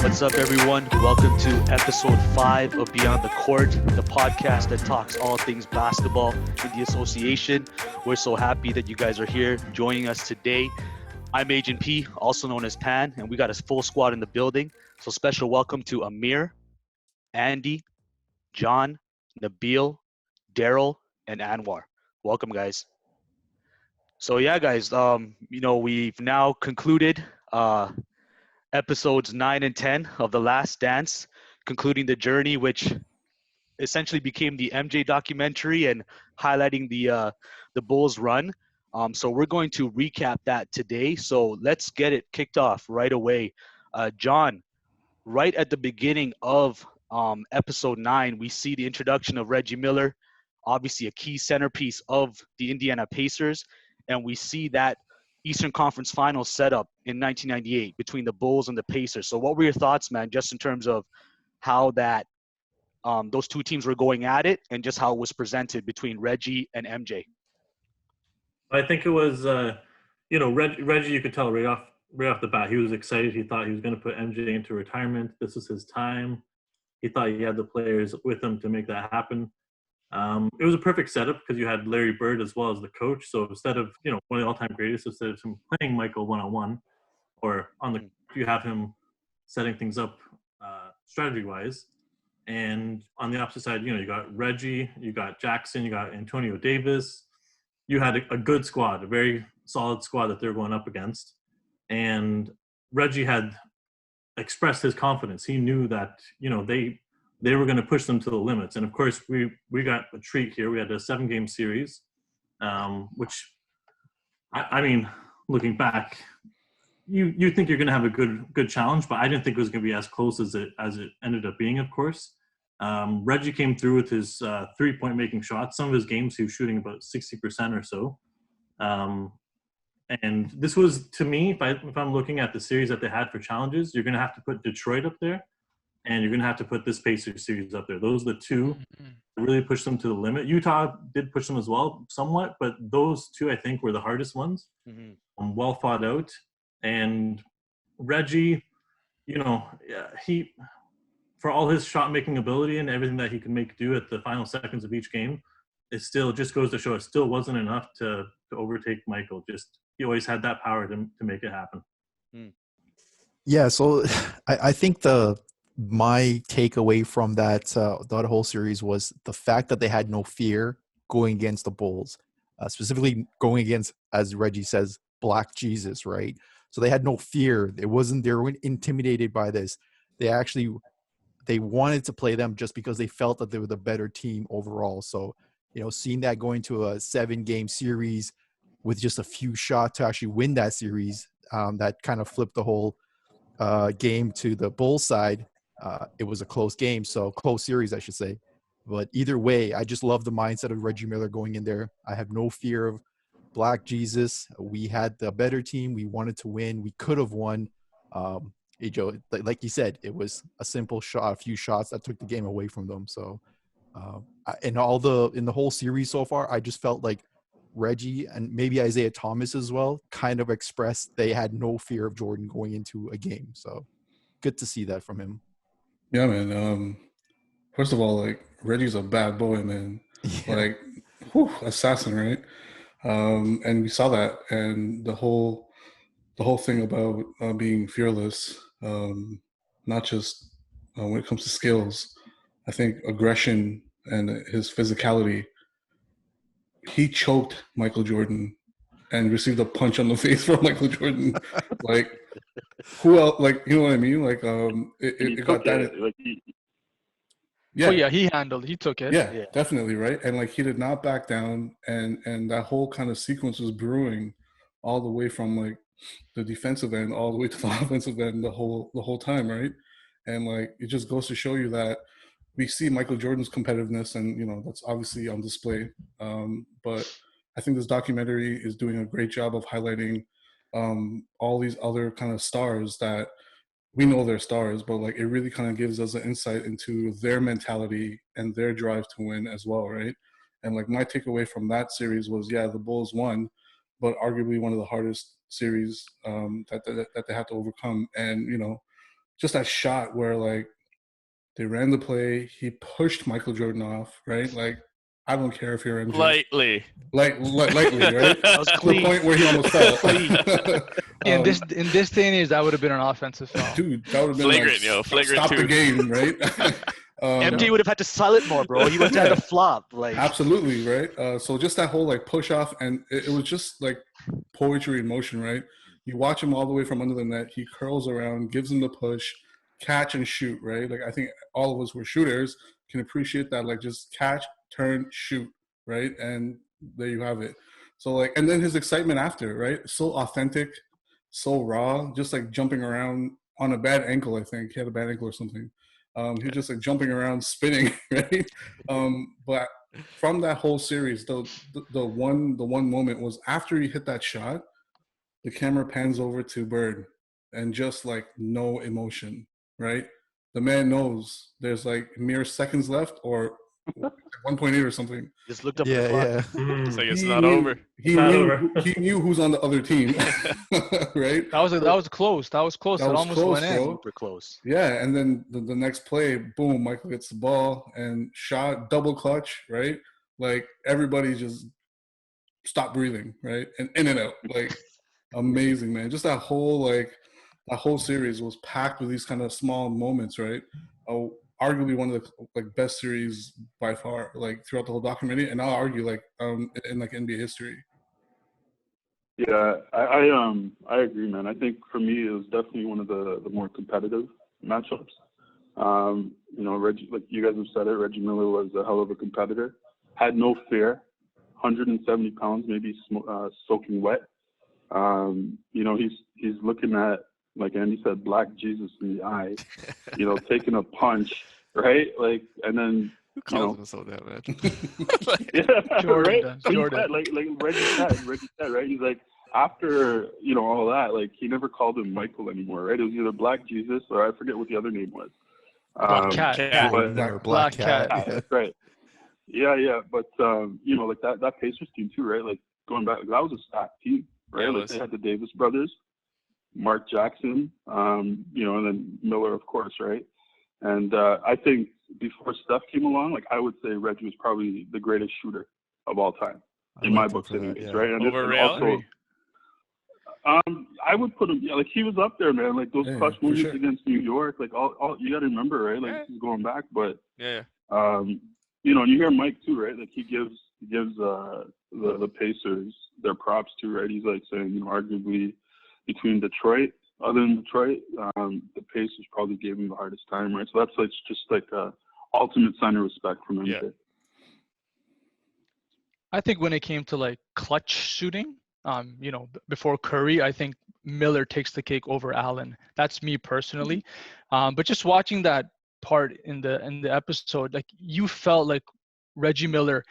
What's up, everyone? Welcome to episode 5 of Beyond the Court, the podcast that talks all things basketball in the association. We're so happy that you guys are here joining us today. I'm Agent P, also known as Pan, and we got a full squad in the building. So special welcome to Amir, Andy, John, Nabil, Daryl, and Anwar. Welcome, guys. So yeah, guys, we've now concluded episodes 9 and 10 of The Last Dance, concluding the journey, which essentially became the MJ documentary and highlighting the Bulls' run. So we're going to recap that today. So let's get it kicked off right away. John, right at the beginning of episode 9, we see the introduction of Reggie Miller, obviously a key centerpiece of the Indiana Pacers, and we see that Eastern Conference Finals setup in 1998 between the Bulls and the Pacers. So what were your thoughts, man, just in terms of how that those two teams were going at it and just how it was presented between Reggie and MJ? I think it was, Reggie. You could tell right off the bat, he was excited. He thought he was going to put MJ into retirement. This was his time. He thought he had the players with him to make that happen. It was a perfect setup because you had Larry Bird as well as the coach. So instead of one of the all-time greatest, instead of him playing Michael one-on-one, or you have him setting things up strategy-wise. And on the opposite side, you got Reggie, you got Jackson, you got Antonio Davis. You had a good squad, a very solid squad that they're going up against. And Reggie had expressed his confidence. He knew that, they were going to push them to the limits. And of course, we got a treat here. We had a 7-game series, which, I mean, looking back, you think you're going to have a good challenge, but I didn't think it was going to be as close as it ended up being, of course. Reggie came through with his 3-point making shots. Some of his games, he was shooting about 60% or so. And this was, to me, if I'm looking at the series that they had for challenges, you're going to have to put Detroit up there, and you're going to have to put this Pacers series up there. Those are the two that really pushed them to the limit. Utah did push them as well, somewhat, but those two, I think, were the hardest ones. Well thought out. And Reggie, he, for all his shot-making ability and everything that he could make do at the final seconds of each game, it still just goes to show it still wasn't enough to overtake Michael. Just he always had that power to make it happen. Yeah, so I think my takeaway from that whole series was the fact that they had no fear going against the Bulls, specifically going against, as Reggie says, Black Jesus, right? So they had no fear. They weren't intimidated by this. They wanted to play them just because they felt that they were the better team overall. So, seeing that going to a 7-game series with just a few shots to actually win that series, that kind of flipped the whole game to the Bulls side. It was a close game, so close series, I should say. But either way, I just love the mindset of Reggie Miller going in there. I have no fear of Black Jesus. We had the better team. We wanted to win. We could have won. Like you said, it was a simple shot, a few shots that took the game away from them. So, in the whole series so far, I just felt like Reggie and maybe Isaiah Thomas as well kind of expressed they had no fear of Jordan going into a game. So, good to see that from him. Yeah, man. First of all, Reggie's a bad boy, man. Yeah. Assassin, right? And we saw that, and the whole thing about being fearless, not just when it comes to skills. I think aggression and his physicality. He choked Michael Jordan and received a punch on the face from Michael Jordan. Who else? You know what I mean? It got that. Yeah. Oh yeah, he took it. Yeah, definitely, right? And he did not back down, and that whole kind of sequence was brewing all the way from the defensive end all the way to the offensive end the whole time, right? And like, it just goes to show you that we see Michael Jordan's competitiveness, and that's obviously on display. But I think this documentary is doing a great job of highlighting all these other kind of stars that we know they're stars, but like it really kind of gives us an insight into their mentality and their drive to win as well, right? And like my takeaway from that series was, yeah, the Bulls won, but arguably one of the hardest series that they have to overcome. And just that shot where like they ran the play, he pushed Michael Jordan off, right? Like, I don't care if you're MJ. Lightly, right? That was To the clean. point where he almost fell. In this day and age, that would have been an offensive foul. Dude, that would have been flagrant, like, flagrant stop too. the game, right? MJ would have had to sell it more, bro. He would have had to flop. Like, absolutely, right? So just that whole like push off, and it was just like poetry in motion, right? You watch him all the way from under the net. He curls around, gives him the push, catch and shoot, right? Like I think all of us who are shooters can appreciate that, like just catch, turn, shoot, right? And there you have it. So like, and then his excitement after, right? So authentic, so raw, just like jumping around on a bad ankle. I think he had a bad ankle or something. He was just like jumping around, spinning, right? But from that whole series, the one moment was after he hit that shot, the camera pans over to Bird, and just like no emotion, right? The man knows there's like mere seconds left, or 1.8 or something. just looked up at the clock. Yeah. It's like it's not over. He knew who's on the other team, right? That was close. That was close. That It was almost close, went in. bro. Super close. Yeah, and then the next play, boom, Michael gets the ball and shot, double clutch, right? Like everybody just stopped breathing, right? And in and out, like amazing, man. Just that whole series was packed with these kind of small moments, right? Arguably one of the like best series by far, like throughout the whole documentary, and I'll argue like in like NBA history. Yeah, I agree, man. I think for me it was definitely one of the more competitive matchups. Reggie, like you guys have said it, Reggie Miller was a hell of a competitor. Had no fear, 170 pounds, maybe soaking wet. He's looking at, like Andy said, Black Jesus in the eye, taking a punch, right? Like, and then, Who calls himself that, man? yeah, Jordan right? does. But Jordan. Like Reggie said, right? He's like, after, all that, like, he never called him Michael anymore, right? It was either Black Jesus or I forget what the other name was. Black Cat. Black Cat. That's right. Yeah. But, like that Pacers team too, right? Like, going back, that was a stacked team, right? Yeah, like, they had the Davis brothers, Mark Jackson, and then Miller, of course, right? And I think before Steph came along, like, I would say Reggie was probably the greatest shooter of all time, in my books, anyways, right? And Over Real? I would put him, like, he was up there, man. Like, those clutch moments against New York, like, all you got to remember, right? Like, this is going back, but and you hear Mike too, right? Like, he gives the Pacers their props too, right? He's like saying, arguably between Detroit, other than Detroit, the Pacers probably gave him the hardest time, right? So that's like just like a ultimate sign of respect from him. Yeah. I think when it came to like clutch shooting, before Curry, I think Miller takes the cake over Allen. That's me personally. But just watching that part in the episode, like, you felt like Reggie Miller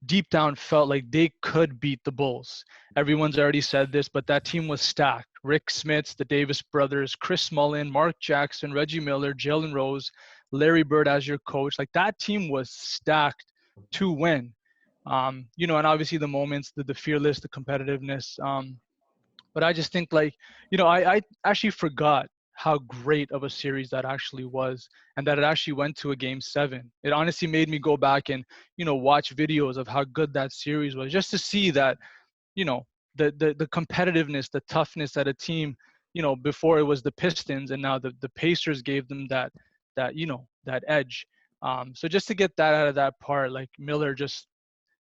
deep down felt like they could beat the Bulls. Everyone's already said this, but that team was stacked. Rick Smits, the Davis brothers, Chris Mullin, Mark Jackson, Reggie Miller, Jalen Rose, Larry Bird as your coach. Like, that team was stacked to win. And obviously the moments, the fearless, the competitiveness. But I just think, like, I actually forgot how great of a series that actually was, and that it actually went to a game 7. It honestly made me go back and, watch videos of how good that series was, just to see that, the competitiveness, the toughness that a team, before it was the Pistons and now the Pacers gave them that edge. So just to get that out of that part, like, Miller just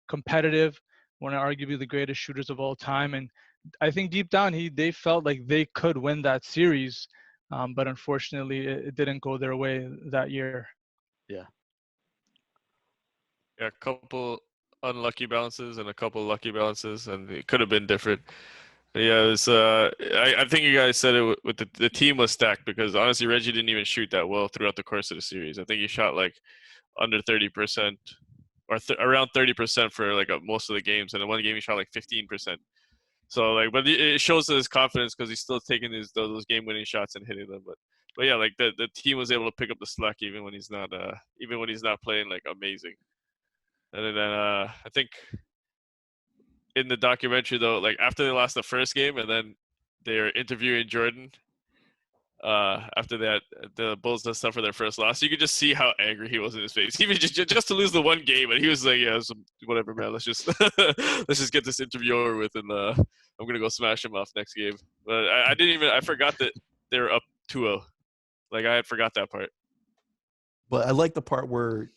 competitive, one of arguably the greatest shooters of all time. And I think deep down they felt like they could win that series. But unfortunately, it didn't go their way that year. Yeah. Yeah, a couple unlucky bounces and a couple lucky bounces, and it could have been different. Yeah, it was, I think you guys said it with the team was stacked because honestly, Reggie didn't even shoot that well throughout the course of the series. I think he shot like under 30% or around 30% for like most of the games, and in one game he shot like 15%. So like, but it shows his confidence because he's still taking those game-winning shots and hitting them. But yeah, like the team was able to pick up the slack even when he's not playing like amazing. And then I think in the documentary though, like after they lost the first game and then they're interviewing Jordan after that the Bulls suffered their first loss, you could just see how angry he was in his face. Even just to lose the one game, and he was like, "Yeah, whatever, man. Let's just let's just get this interview over with, and I'm gonna go smash him off next game." But I forgot that they were up 2-0. Like I had forgot that part. But I like the part where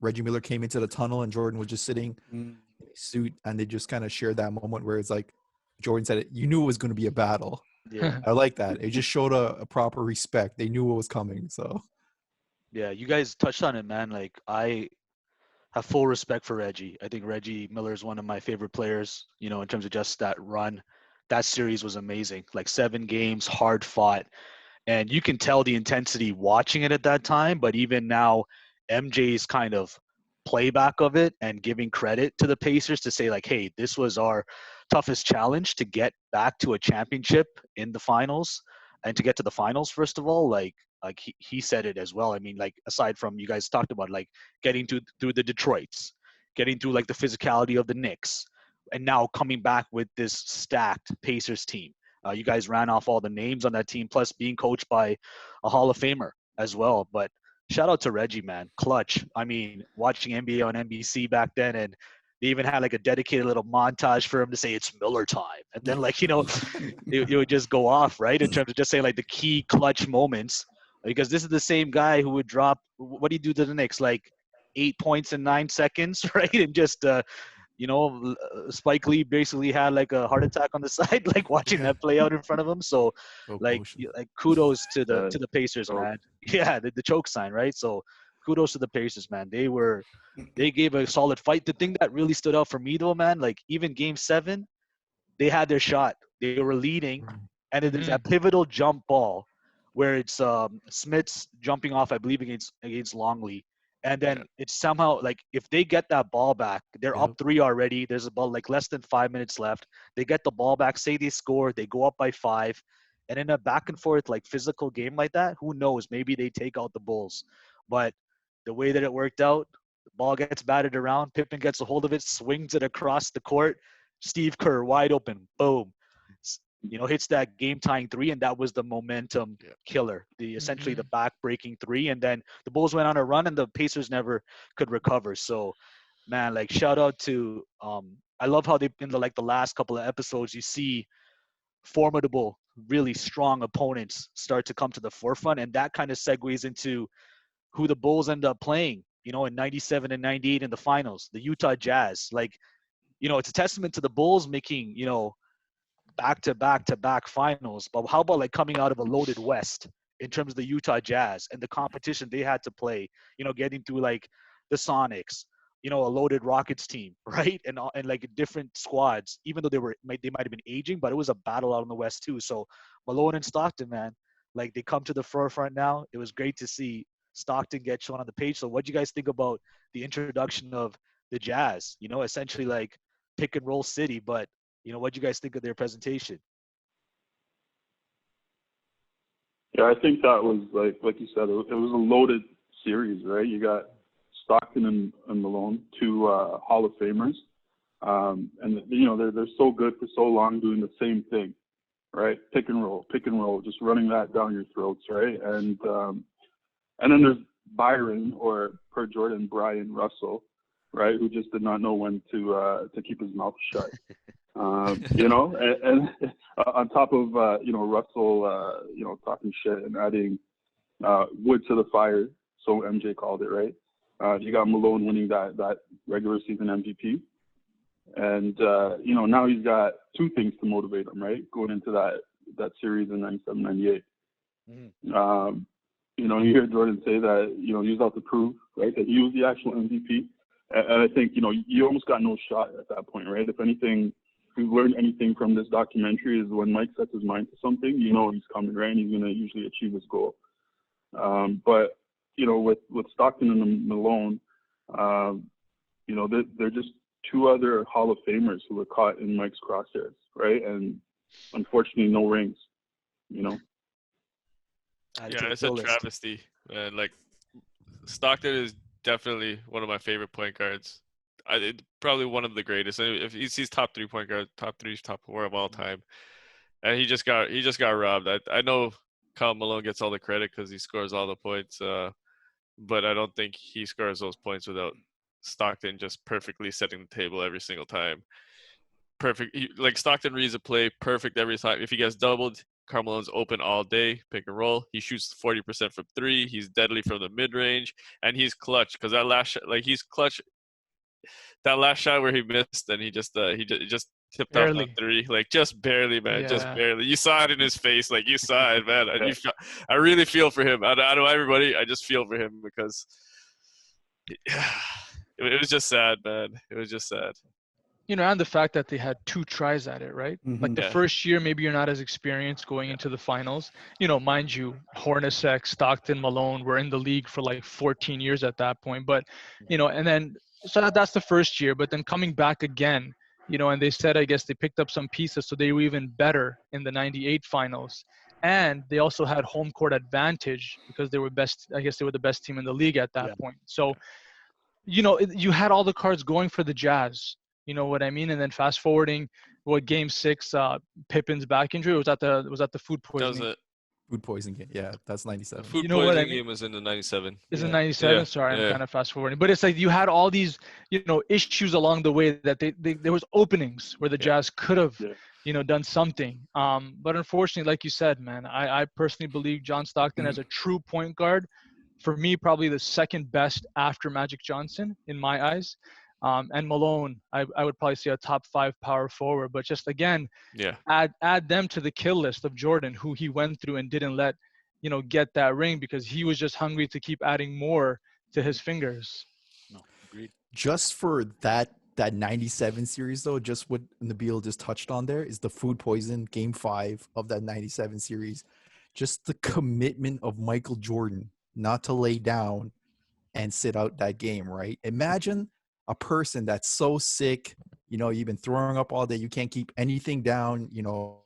Reggie Miller came into the tunnel and Jordan was just sitting in his suit, and they just kind of shared that moment where it's like Jordan said it. You knew it was going to be a battle. Yeah, I like that. It just showed a proper respect. They knew what was coming. So yeah, you guys touched on it, man. Like I have full respect for Reggie. I think Reggie Miller is one of my favorite players. You know, in terms of just that run, that series was amazing. Like 7 games, hard fought. And you can tell the intensity watching it at that time. But even now, MJ's kind of playback of it and giving credit to the Pacers to say like, hey, this was our toughest challenge to get back to a championship in the finals and to get to the finals first of all. Like he said it as well. I mean, like aside from you guys talked about like getting through the Detroits, getting through like the physicality of the Knicks, and now coming back with this stacked Pacers team. You guys ran off all the names on that team, plus being coached by a Hall of Famer as well. But shout out to Reggie, man. Clutch. I mean, watching NBA on NBC back then, and they even had like a dedicated little montage for him to say it's Miller time. And then, like, you know, it would just go off, right? In terms of just saying like the key clutch moments. Because this is the same guy who would drop, what do you do to the Knicks? Like 8 points in 9 seconds, right? And just, you know, Spike Lee basically had like a heart attack on the side, like watching that play out in front of him. So, like kudos to the Pacers, man. Yeah, the choke sign, right? So, kudos to the Pacers, man. They gave a solid fight. The thing that really stood out for me, though, man, like even Game 7, they had their shot. They were leading, and then there's that pivotal jump ball where it's Smith's jumping off, I believe, against Longley. And then it's somehow like if they get that ball back, they're up 3 already. There's about like less than 5 minutes left. They get the ball back, say they score, they go up by 5. And in a back and forth like physical game like that, who knows? Maybe they take out the Bulls. But the way that it worked out, the ball gets batted around, Pippen gets a hold of it, swings it across the court. Steve Kerr wide open, boom. You know, hits that game-tying 3, and that was the momentum killer. Essentially the back-breaking 3, and then the Bulls went on a run, and the Pacers never could recover. So, man, like shout out to I love how they in the last couple of episodes you see formidable, really strong opponents start to come to the forefront, and that kind of segues into who the Bulls end up playing. You know, in '97 and '98 in the finals, the Utah Jazz. Like, you know, it's a testament to the Bulls making, you know, back-to-back-to-back finals. But how about like coming out of a loaded West in terms of the Utah Jazz and the competition they had to play, you know, getting through like the Sonics, you know, a loaded Rockets team, right? And like different squads, even though they might have been aging, but it was a battle out in the West too. So Malone and Stockton, man, like they come to the forefront now. It was great to see Stockton get shown on the page. So what do you guys think about the introduction of the Jazz? You know, essentially like pick and roll city, but you know, what do you guys think of their presentation? Yeah, I think that was like you said, it was a loaded series, right? You got Stockton and Malone, 2 Hall of Famers, and you know they're so good for so long doing the same thing, right? Pick and roll, just running that down your throats, right? And then there's Byron, or per Jordan, Brian Russell, right? Who just did not know when to keep his mouth shut. You know, and on top of, you know, Russell, you know, talking shit and adding wood to the fire, so MJ called it, right? You got Malone winning that regular season MVP. And, you know, now he's got 2 things to motivate him, right? Going into that series in 97, 98. You know, you hear Jordan say that, you know, he was out to prove, right, that he was the actual MVP. And I think, you know, you almost got no shot at that point, right? If anything, we've learned anything from this documentary is when Mike sets his mind to something, you know he's coming, right? And he's going to usually achieve his goal. But, you know, with Stockton and Malone, you know, they're just two other Hall of Famers who were caught in Mike's crosshairs, right? And unfortunately, no rings, you know? Yeah, it's a travesty. And like, Stockton is definitely one of my favorite point guards. Probably one of the greatest. If he's top 3 point guard, top 3, top 4 of all time, and he just got robbed. I know Karl Malone gets all the credit because he scores all the points, but I don't think he scores those points without Stockton just perfectly setting the table every single time. Perfect. Like Stockton reads a play perfect every time. If he gets doubled, Karl Malone's open all day, pick and roll. He shoots 40% from 3. He's deadly from the mid range, and he's clutch because that last shot, like he's clutch. That last shot where he missed and he just tipped barely. off on 3, like just barely, man, Yeah. just barely. You saw it in his face, like you saw it, man. I really feel for him. Out of everybody, I just feel for him because it was just sad, man. It was just sad. You know, and the fact that they had 2 tries at it, right? Mhm. Like the first year, maybe you're not as experienced going into the finals. You know, mind you, Hornacek, Stockton, Malone were in the league for like 14 years at that point. But, you know, and then, so that's the first year. But then coming back again, you know, and they said, I guess they picked up some pieces, so they were even better in the 98 finals. And they also had home court advantage because they were best, I guess they were the best team in the league at that point. So, you know, you had all the cards going for the Jazz. You know what I mean? And then fast forwarding, game 6, Pippen's back injury was at the food poisoning. That was it. Food poisoning game. Yeah, that's 97. The food You know what I poisoning mean? game was in the 97. Is it 97? Yeah. Sorry, Yeah. I'm kind of fast forwarding. But it's like you had all these, you know, issues along the way that there was openings where the Jazz could have, you know, done something. But unfortunately, like you said, man, I personally believe John Stockton as a true point guard, for me, probably the second best after Magic Johnson in my eyes. And Malone, I would probably say a top 5 power forward. But just again, add them to the kill list of Jordan, who he went through and didn't let, you know, get that ring because he was just hungry to keep adding more to his fingers. No, agreed. Just for that 97 series, though, just what Nabil just touched on there is the food poison game 5 of that 97 series. Just the commitment of Michael Jordan not to lay down and sit out that game, right? Imagine a person that's so sick, you know, you've been throwing up all day, you can't keep anything down, you know,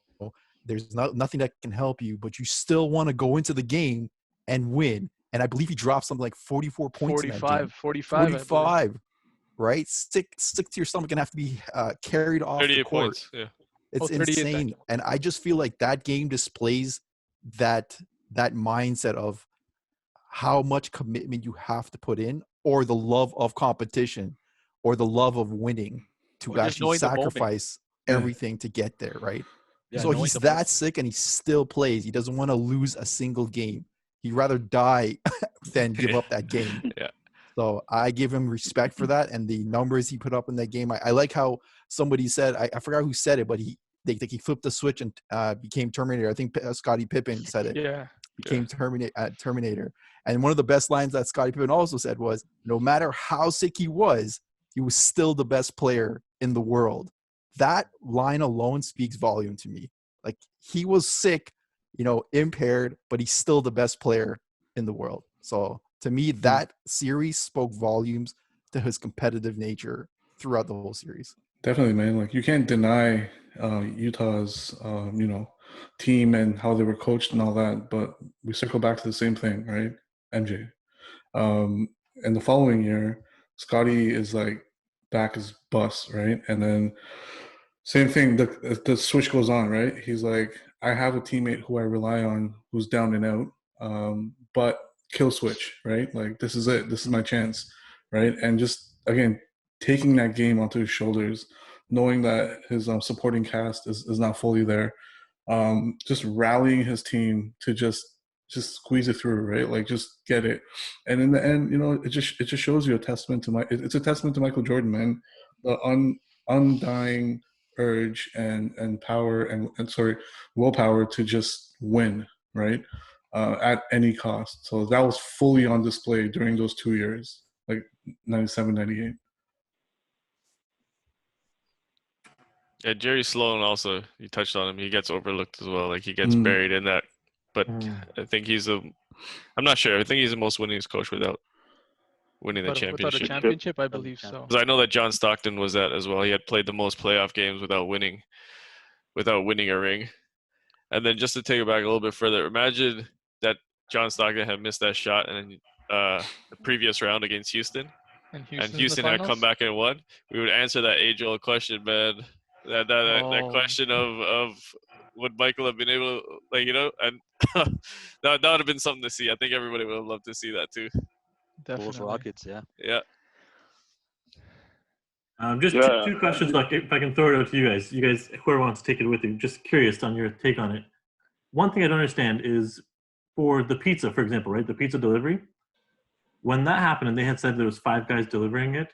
there's nothing that can help you, but you still want to go into the game and win. And I believe he dropped something like 44 points 45, right? Stick to your stomach and have to be carried off the court. Points, yeah. It's insane. And I just feel like that game displays that mindset of how much commitment you have to put in, or the love of competition, or the love of winning, to actually sacrifice everything to get there, right? Yeah, so he's that sick and he still plays. He doesn't want to lose a single game. He'd rather die than give up that game. Yeah. So I give him respect for that, and the numbers he put up in that game. I like how somebody said, I forgot who said it, but he flipped the switch and became Terminator. I think Scottie Pippen said it. Yeah. Became Terminator. And one of the best lines that Scottie Pippen also said was, no matter how sick he was still the best player in the world. That line alone speaks volume to me. Like, he was sick, you know, impaired, but he's still the best player in the world. So to me, that series spoke volumes to his competitive nature throughout the whole series. Definitely, man. Like, you can't deny Utah's, you know, team and how they were coached and all that. But we circle back to the same thing, right? MJ. And the following year, Scotty is like back as bus, right? And then same thing, the switch goes on, right? He's like, I have a teammate who I rely on who's down and out, but kill switch, right? Like, this is it. This is my chance, right? And just, again, taking that game onto his shoulders, knowing that his supporting cast is not fully there, just rallying his team to just squeeze it through, right? Like, just get it. And in the end, you know, it just shows you a testament to it's a testament to Michael Jordan, man. The undying urge and power and willpower to just win, right? At any cost. So that was fully on display during those 2 years, like 97, 98. Yeah, Jerry Sloan also, you touched on him. He gets overlooked as well. Like he gets buried in that. But I think I'm not sure. I think he's the most winningest coach without winning the championship. Without a championship, I believe so. Because I know that John Stockton was that as well. He had played the most playoff games without winning a ring. And then just to take it back a little bit further, imagine that John Stockton had missed that shot in the previous round against Houston. And Houston had come back and won. We would answer that age-old question, man. That question of would Michael have been able, and that would have been something to see. I think everybody would have loved to see that too. Definitely. Bulls Rockets, yeah. Yeah. Just two questions, like if I can throw it out to you guys. You guys, whoever wants to take it with you, just curious on your take on it. One thing I don't understand is for the pizza, for example, right? The pizza delivery. When that happened and they had said there was 5 guys delivering it,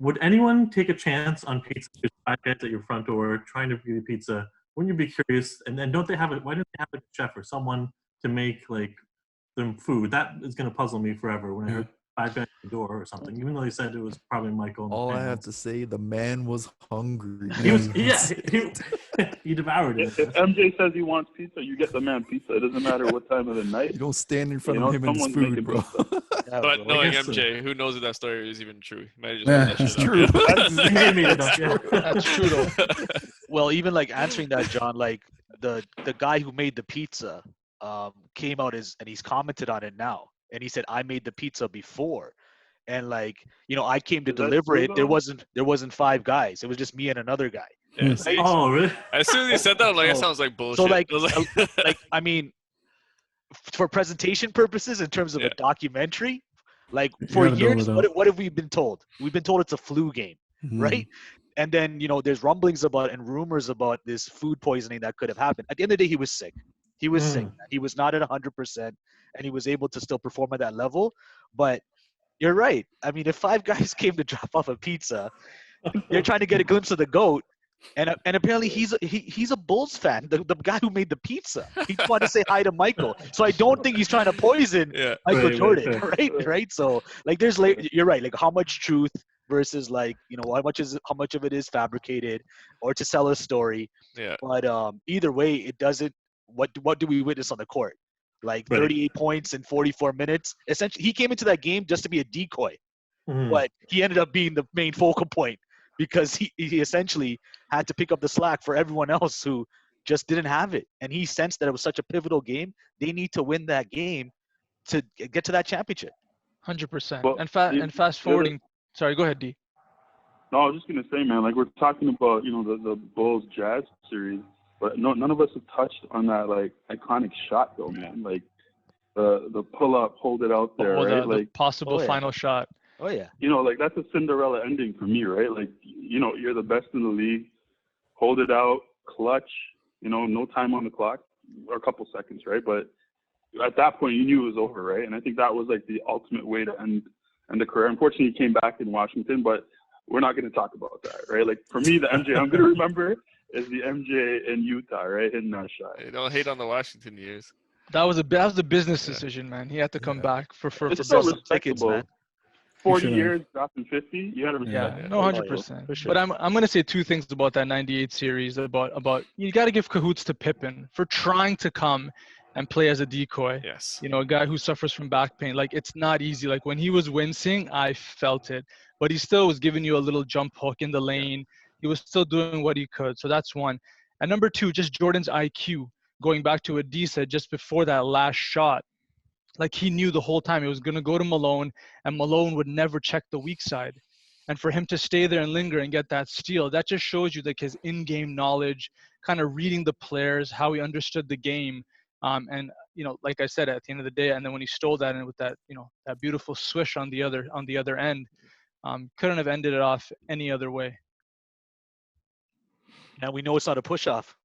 would anyone take a chance on pizza? There's 5 guys at your front door trying to give you pizza. Wouldn't you be curious? And then don't they have it? Why don't they have a chef or someone to make like them food? That is going to puzzle me forever when I heard 5 guys at the door or something. Even though they said it was probably Michael. All I have to say, the man was hungry. He was, he devoured it. If MJ says he wants pizza, you get the man pizza. It doesn't matter what time of the night. You don't stand in front of him and his food, bro. But knowing MJ, who knows if that story is even true? He might have just Yeah, it's true. That's true though. Well, even like answering that, John, like the guy who made the pizza came out and he's commented on it now, and he said, I made the pizza before, and like I came to deliver it. There wasn't 5 guys. It was just me and another guy. Yeah, right? Oh, really? As soon as he said that, I'm like, it sounds like bullshit. So like I mean, for presentation purposes, in terms of a documentary, like for years, what have we been told? We've been told it's a flu game, right? And then there's rumblings about and rumors about this food poisoning that could have happened. At the end of the day, he was sick. He was sick. He was not at 100%, and he was able to still perform at that level. But you're right. I mean, if 5 guys came to drop off a pizza, they're trying to get a glimpse of the GOAT. And apparently he's a Bulls fan, the guy who made the pizza. He just wanted to say hi to Michael. So I don't think he's trying to poison Michael Jordan, right? So like you're right. Like how much truth versus like how much of it is fabricated or to sell a story. Yeah. But either way, it doesn't. What do we witness on the court? Like 38 points in 44 minutes. Essentially, he came into that game just to be a decoy, but he ended up being the main focal point, because he essentially had to pick up the slack for everyone else who just didn't have it. And he sensed that it was such a pivotal game. They need to win that game to get to that championship. 100%. Well, and fast forwarding. Sorry, go ahead, D. No, I was just going to say, man, like we're talking about, the Bulls Jazz series, but none of us have touched on that, like, iconic shot, though, man. Like, the pull-up, hold it out there, right? The possible final shot. Oh, yeah. Like, that's a Cinderella ending for me, right? Like, you're the best in the league. Hold it out, clutch, no time on the clock, or a couple seconds, right? But at that point, you knew it was over, right? And I think that was, like, the ultimate way to end the career. Unfortunately, he came back in Washington, but we're not going to talk about that, right? Like, for me, the MJ I'm going to remember is the MJ in Utah, right? Hitting that shot. Hey, don't hate on the Washington years. That was a business decision, man. He had to come back for still tickets, man. 40 years, dropping 50. You got to respect. Yeah, no, 100%. Sure. But I'm going to say 2 things about that '98 series. About you got to give cahoots to Pippen for trying to come and play as a decoy. Yes. A guy who suffers from back pain. Like, it's not easy. Like, when he was wincing, I felt it. But he still was giving you a little jump hook in the lane. He was still doing what he could. So that's one. And number 2, just Jordan's IQ. Going back to what D said just before that last shot. Like, he knew the whole time he was going to go to Malone, and Malone would never check the weak side. And for him to stay there and linger and get that steal, that just shows you, like, his in-game knowledge, kind of reading the players, how he understood the game. And like I said, at the end of the day, and then when he stole that, and with that, that beautiful swish on the other end, couldn't have ended it off any other way. And we know it's not a push-off.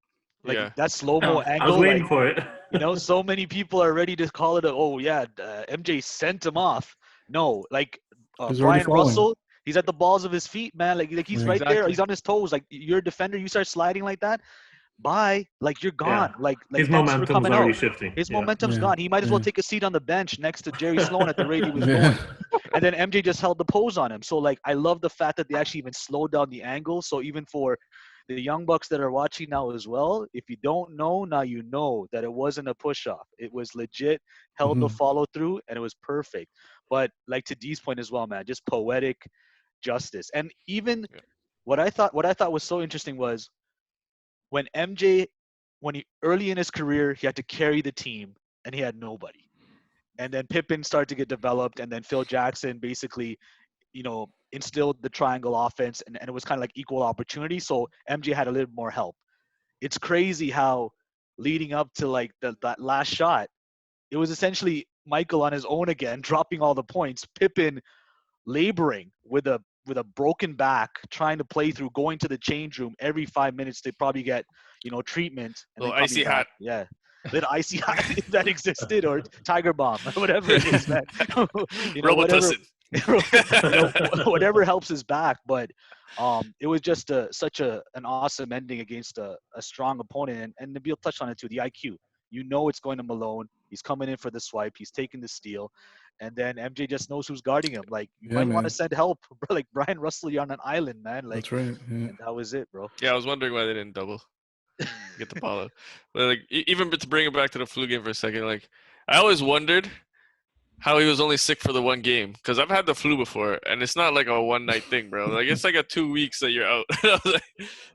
Like, that slow-mo angle. I was waiting for it. So many people are ready to call it MJ sent him off. No, like Brian Russell, he's at the balls of his feet, man. Like he's right there. He's on his toes. Like, you're a defender, you start sliding like that, bye. Like, you're gone. Like his momentum's already shifting. His momentum's gone. He might as well take a seat on the bench next to Jerry Sloan at the rate he was going. And then MJ just held the pose on him. So, like, I love the fact that they actually even slowed down the angle. So even for the young bucks that are watching now as well, if you don't know, now you know that it wasn't a push-off. It was legit, held the follow-through, and it was perfect. But like to D's point as well, man, just poetic justice. And even what I thought was so interesting was when MJ, when he early in his career, he had to carry the team and he had nobody. And then Pippen started to get developed, and then Phil Jackson basically, instilled the triangle offense, and it was kind of like equal opportunity. So MJ had a little more help. It's crazy how leading up to like that last shot, it was essentially Michael on his own again, dropping all the points. Pippen laboring with a broken back, trying to play through, going to the change room every 5 minutes to probably get, treatment. And little icy hat. Yeah. Little icy hat that existed, or Tiger Bomb, whatever it is, man. Whatever helps his back. But it was just such an awesome ending against a strong opponent. And Nabil touched on it too, the IQ. It's going to Malone. He's coming in for the swipe. He's taking the steal. And then MJ just knows who's guarding him. Like, you might want to send help. Like, Brian Russell, you're on an island, man. Like, that's right. Yeah. And that was it, bro. Yeah, I was wondering why they didn't double. Get the ball out. But like, even to bring it back to the flu game for a second, like, I always wondered how he was only sick for the one game, because I've had the flu before, and it's not like a one-night thing, bro. Like, it's like a 2 weeks that you're out.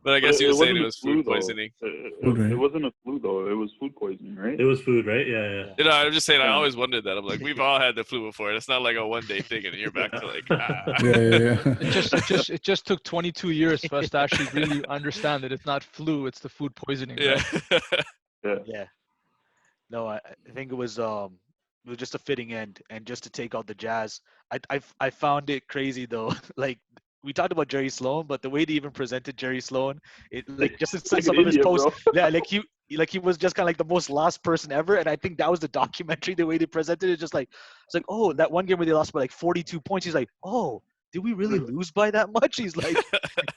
But I guess you were saying it was food poisoning. It wasn't a flu, though. It was food poisoning, right? It was food, right? Yeah. I'm just saying, I always wondered that. I'm like, we've all had the flu before. It's not like a one-day thing, and you're back to like, Yeah. It just took 22 years for us to actually really understand that it's not flu, it's the food poisoning. Yeah. Right? Yeah. No, I think it was just a fitting end, and just to take out the Jazz. I found it crazy though. Like, we talked about Jerry Sloan, but the way they even presented Jerry Sloan, it like just in some of his posts, he was just kind of like the most lost person ever. And I think that was the documentary, the way they presented it, just like it's like, oh, that one game where they lost by like 42 points. He's like, oh, did we really lose by that much? He's like,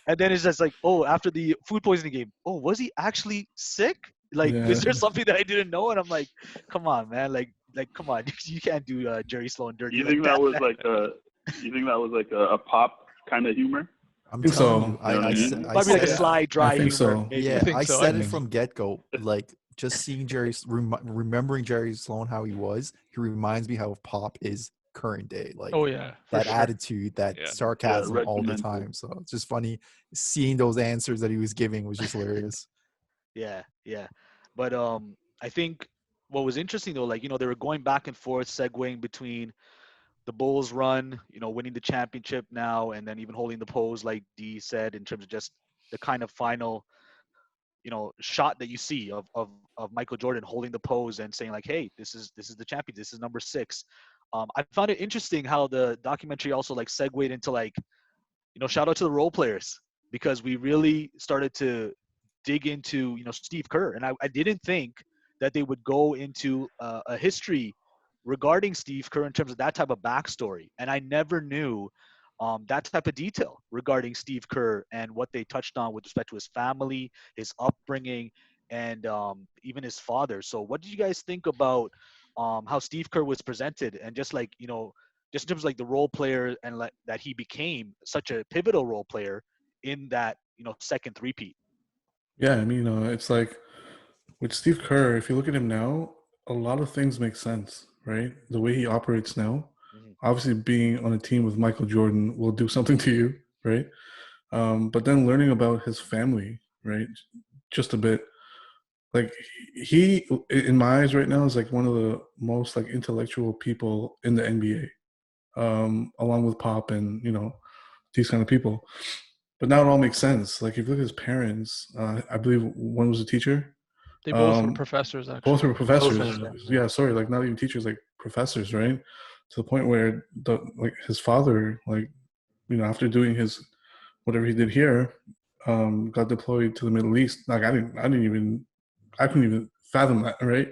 and then it's just like, oh, after the food poisoning game, oh, was he actually sick? Like, is there something that I didn't know? And I'm like, come on, man, like come on, you can't do Jerry Sloan dirty. You think that was like a pop kind of humor? I'm telling you, I probably like a sly, dry humor. So. Yeah, I said it from get-go. Like, just seeing remembering Jerry Sloan, how he was, he reminds me how Pop is current day. Like, that attitude, that sarcasm all the time. So it's just funny seeing those answers that he was giving was just hilarious. Yeah. But I think what was interesting though, like, they were going back and forth, segueing between the Bulls run, winning the championship now, and then even holding the pose, like D said, in terms of just the kind of final, shot that you see of Michael Jordan holding the pose and saying like, hey, this is the champion, this is number 6. I found it interesting how the documentary also like segued into like, shout out to the role players, because we really started to dig into, Steve Kerr. And I didn't think that they would go into a history regarding Steve Kerr in terms of that type of backstory. And I never knew that type of detail regarding Steve Kerr and what they touched on with respect to his family, his upbringing, and even his father. So what did you guys think about how Steve Kerr was presented, and just like, just in terms of like the role player, and like that he became such a pivotal role player in that, second three-peat? Yeah, I mean, it's like with Steve Kerr, if you look at him now, a lot of things make sense, right? The way he operates now, obviously being on a team with Michael Jordan will do something to you, right? But then learning about his family, right? Just a bit, like he, in my eyes right now, is like one of the most like intellectual people in the NBA, along with Pop and, these kind of people. But now it all makes sense. Like, if you look at his parents, I believe one was a teacher. They both were professors, actually. Both were professors. Yeah, sorry, like not even teachers, like professors, right? To the point where his father, like, after doing his whatever he did here, got deployed to the Middle East. Like, I couldn't even fathom that, right?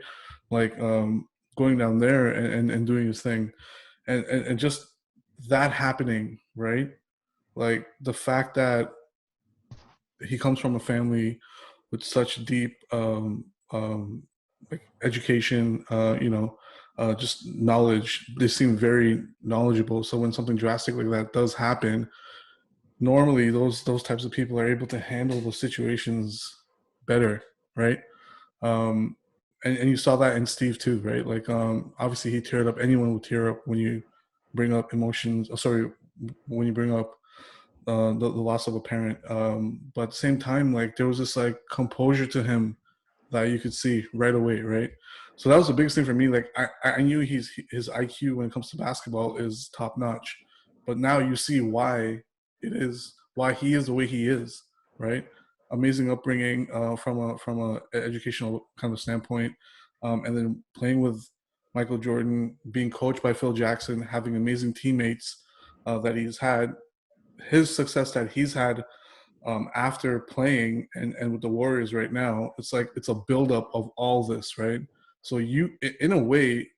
Like, going down there and doing his thing, and just that happening, right? Like, the fact that he comes from a family with such deep like education, just knowledge. They seem very knowledgeable. So when something drastic like that does happen, normally those types of people are able to handle the situations better, right? And you saw that in Steve too, right? Like obviously he teared up. Anyone would tear up when you bring up emotions. When you bring up the loss of a parent. But at the same time, like there was this like composure to him that you could see right away, right? So that was the biggest thing for me. Like I knew his IQ when it comes to basketball is top notch, but now you see why he is the way he is, right? Amazing upbringing from a educational kind of standpoint, and then playing with Michael Jordan, being coached by Phil Jackson, having amazing teammates that he's had, his success that he's had after playing and with the Warriors right now, it's like it's a buildup of all this, right? So in a way,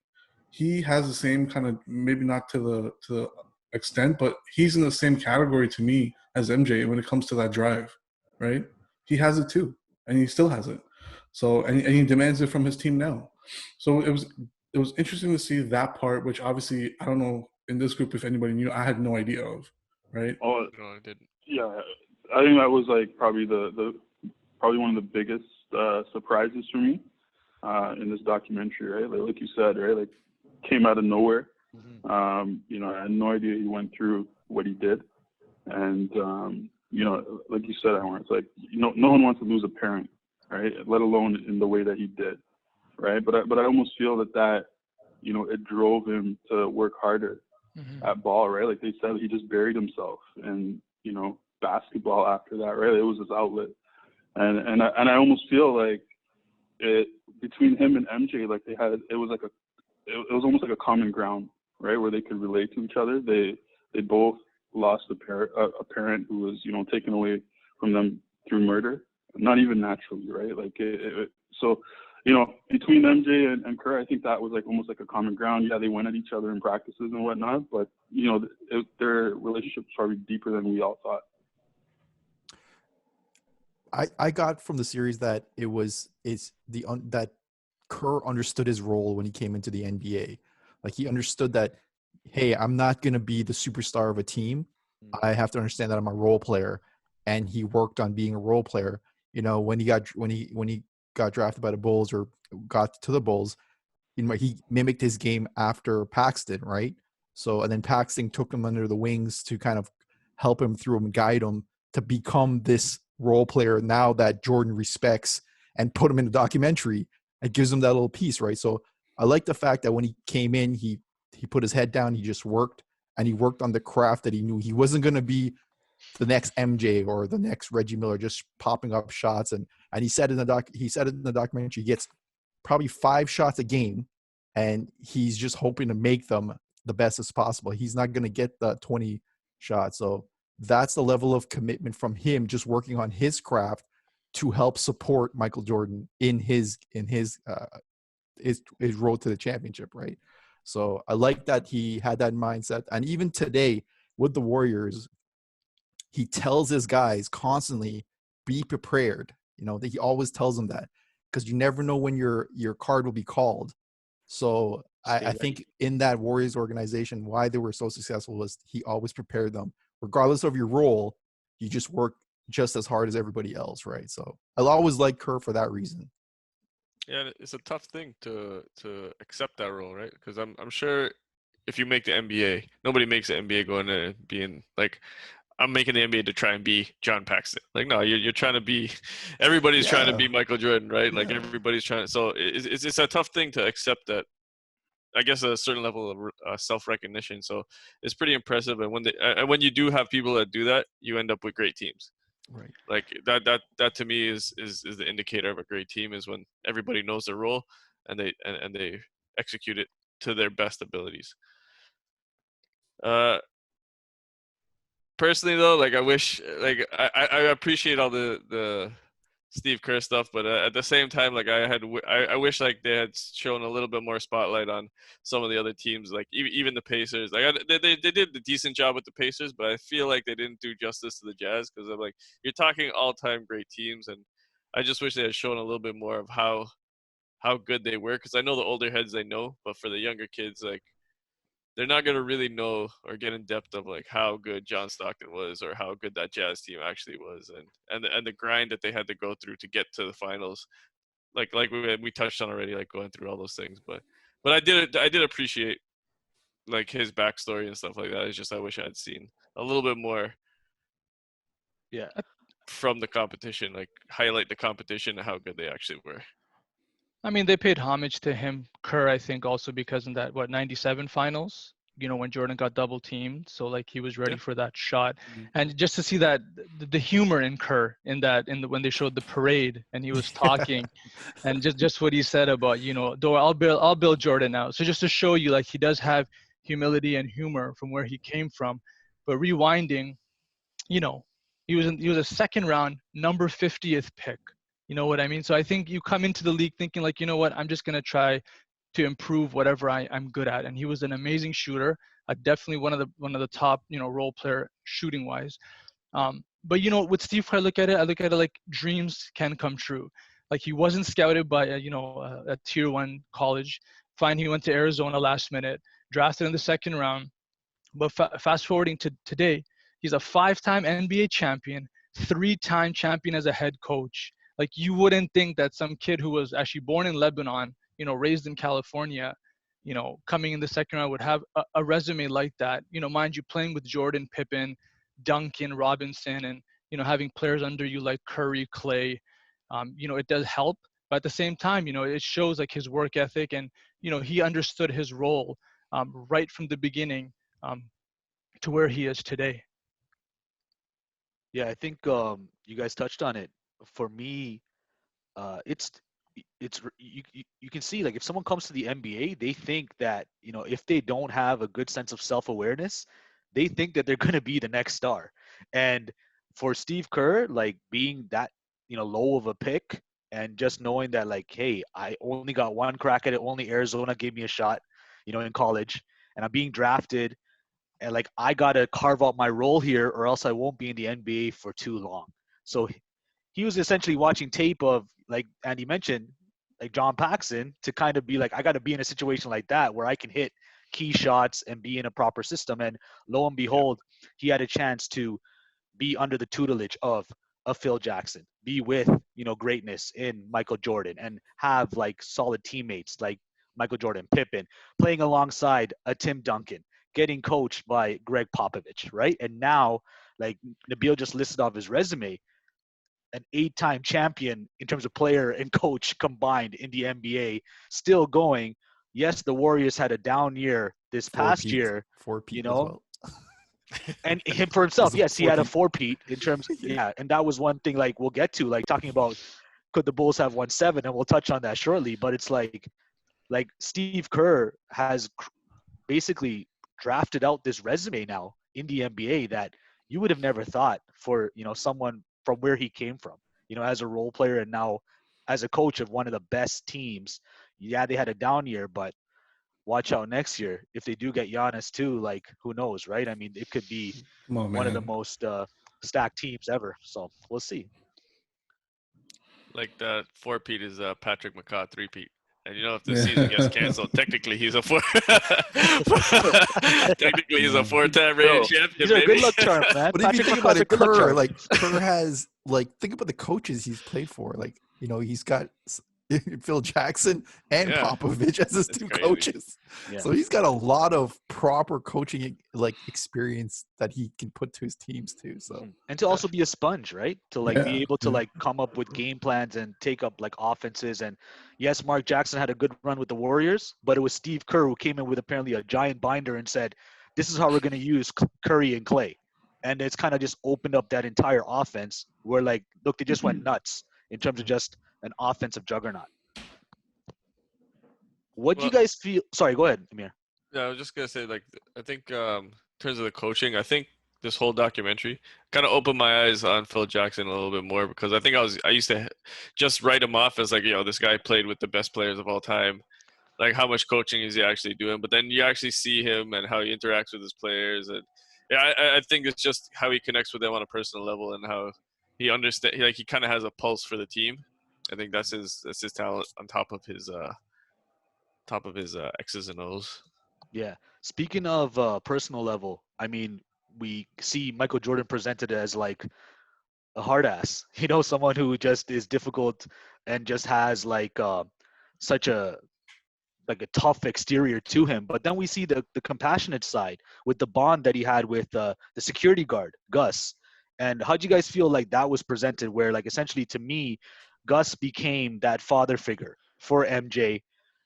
he has the same kind of, maybe not to the extent, but he's in the same category to me as MJ when it comes to that drive, right? He has it too, and he still has it. So and he demands it from his team now. So it was interesting to see that part, which obviously I don't know in this group if anybody knew. I had no idea of, right? Oh, No, I didn't. Yeah, I think that was like probably probably one of the biggest surprises for me in this documentary, right? Like you said, right? Like came out of nowhere. You know, I had no idea he went through what he did, and you know, like you said, it's like, you know, no one wants to lose a parent, right? Let alone in the way that he did, right? But I almost feel that you know, it drove him to work harder at ball, right? Like they said, he just buried himself, and you know, basketball after that, right? It was his outlet, and I almost feel like it between him and MJ, like it was almost like a common ground, right, where they could relate to each other. They both lost a parent who was, you know, taken away from them through murder, not even naturally, right? Like so, you know, between MJ and Kerr, I think that was like almost like a common ground. Yeah, they went at each other in practices and whatnot, but you know, their relationship was probably deeper than we all thought. I got from the series that that Kerr understood his role when he came into the NBA. Like he understood that, hey, I'm not going to be the superstar of a team. I have to understand that I'm a role player, and he worked on being a role player. You know, when he got drafted by the Bulls or got to the Bulls, you know, he mimicked his game after Paxton, right? So, and then Paxton took him under the wings to kind of help him through and guide him to become this role player now that Jordan respects, and put him in the documentary. It gives him that little piece, right? So I like the fact that when he came in, he put his head down, he just worked, and he worked on the craft that he knew. He wasn't going to be the next MJ or the next Reggie Miller, just popping up shots. And he said in the documentary, he gets probably 5 shots a game, and he's just hoping to make them the best as possible. He's not going to get the 20 shots. So that's the level of commitment from him, just working on his craft to help support Michael Jordan in his road to the championship, right? So I like that he had that mindset. And even today with the Warriors, he tells his guys constantly, be prepared. You know, that he always tells them that, because you never know when your card will be called. So I think in that Warriors organization, why they were so successful was he always prepared them. Regardless of your role, you just work just as hard as everybody else, right? So I'll always like Kerr for that reason. Yeah, it's a tough thing to accept that role, right? Because I'm sure if you make the NBA, nobody makes the NBA going there and being like, I'm making the NBA to try and be John Paxson. Like, no, you're trying to be, everybody's trying to be Michael Jordan, right? Like everybody's trying to, so it's a tough thing to accept that, I guess, a certain level of self-recognition. So it's pretty impressive. And when you do have people that do that, you end up with great teams. Right. Like that to me is the indicator of a great team, is when everybody knows their role and they execute it to their best abilities. Personally though, like I wish, like I appreciate all the Steve Kerr stuff, but at the same time, like I wish like they had shown a little bit more spotlight on some of the other teams, like even the Pacers. Like they did a decent job with the Pacers, but I feel like they didn't do justice to the Jazz, because I'm like, you're talking all-time great teams, and I just wish they had shown a little bit more of how good they were, because I know the older heads, they know, but for the younger kids, like they're not going to really know or get in depth of like how good John Stockton was or how good that Jazz team actually was, and the grind that they had to go through to get to the finals. Like we touched on already, like going through all those things, but I did appreciate like his backstory and stuff like that. It's just I wish I had seen a little bit more. Yeah. From the competition, like highlight the competition and how good they actually were. I mean, they paid homage to him, Kerr, I think, also because in that 97 finals, when Jordan got double teamed, so like he was ready for that shot, and just to see that the humor in Kerr when they showed the parade and he was talking, and just what he said about though I'll build Jordan out. So just to show you, like he does have humility and humor from where he came from, but rewinding, he was a second round number 50th pick. You know what I mean? So I think you come into the league thinking like, what, I'm just going to try to improve whatever I'm good at. And he was an amazing shooter, definitely one of the top, role player shooting wise. But with Steve Kerr, I look at it like dreams can come true. Like he wasn't scouted by a tier 1 college. Fine, he went to Arizona last minute, drafted in the second round. But fast forwarding to today, he's a 5-time NBA champion, 3-time champion as a head coach. Like you wouldn't think that some kid who was actually born in Lebanon, raised in California, coming in the second round would have a resume like that. Mind you, playing with Jordan, Pippen, Duncan, Robinson, and having players under you like Curry, Clay. It does help, but at the same time, it shows like his work ethic, and he understood his role right from the beginning to where he is today. Yeah, I think you guys touched on it. For me, it's you can see like if someone comes to the NBA, they think that if they don't have a good sense of self-awareness, they think that they're going to be the next star. And for Steve Kerr, like being that low of a pick and just knowing that like, hey, I only got one crack at it. Only Arizona gave me a shot, in college, and I'm being drafted. And like I gotta carve out my role here, or else I won't be in the NBA for too long. So he was essentially watching tape of, like Andy mentioned, like John Paxson, to kind of be like, I got to be in a situation like that where I can hit key shots and be in a proper system. And lo and behold, he had a chance to be under the tutelage of Phil Jackson, be with greatness in Michael Jordan, and have like solid teammates like Michael Jordan, Pippen, playing alongside a Tim Duncan, getting coached by Greg Popovich, right? And now, like Nabil just listed off his resume, an 8-time champion in terms of player and coach combined in the NBA, still going. Yes, the Warriors had a down year this past year, 4-peat as well. And him for himself, yes, he had a 4-peat in terms, yeah, and that was one thing like we'll get to, like talking about could the Bulls have won 7, and we'll touch on that shortly. But it's like Steve Kerr has basically drafted out this resume now in the NBA that you would have never thought for someone from where he came from, as a role player and now as a coach of one of the best teams. Yeah, they had a down year, but watch out next year if they do get Giannis too. Like who knows, right? I mean, it could be one of the most stacked teams ever. So we'll see. Like that 4-peat is Patrick McCaw 3-peat. And if the season gets canceled, technically he's a 4-time reigning champion. These are good luck charms, man. But if you think about it, Kerr has think about the coaches he's played for. Like he's got Phil Jackson and Popovich as his two coaches. Yeah. So he's got a lot of proper coaching experience that he can put to his teams too. So and to also be a sponge, right? To be able to come up with game plans and take up offenses. And yes, Mark Jackson had a good run with the Warriors, but it was Steve Kerr who came in with apparently a giant binder and said, "This is how we're going to use Curry and Clay." And it's kind of just opened up that entire offense where look, they just went nuts in terms of just an offensive juggernaut. What do you guys feel? Sorry, go ahead, Amir. Yeah, I was just gonna say, I think in terms of the coaching, I think this whole documentary kind of opened my eyes on Phil Jackson a little bit more, because I think I used to just write him off as this guy played with the best players of all time. Like how much coaching is he actually doing? But then you actually see him and how he interacts with his players, and I think it's just how he connects with them on a personal level and how he understands. He kind of has a pulse for the team. I think that's his talent on top of his X's and O's. Yeah. Speaking of personal level, I mean, we see Michael Jordan presented as like a hard ass, someone who just is difficult and just has like such a tough exterior to him. But then we see the compassionate side with the bond that he had with the security guard, Gus. And how do you guys feel like that was presented? Where like essentially to me, Gus became that father figure for MJ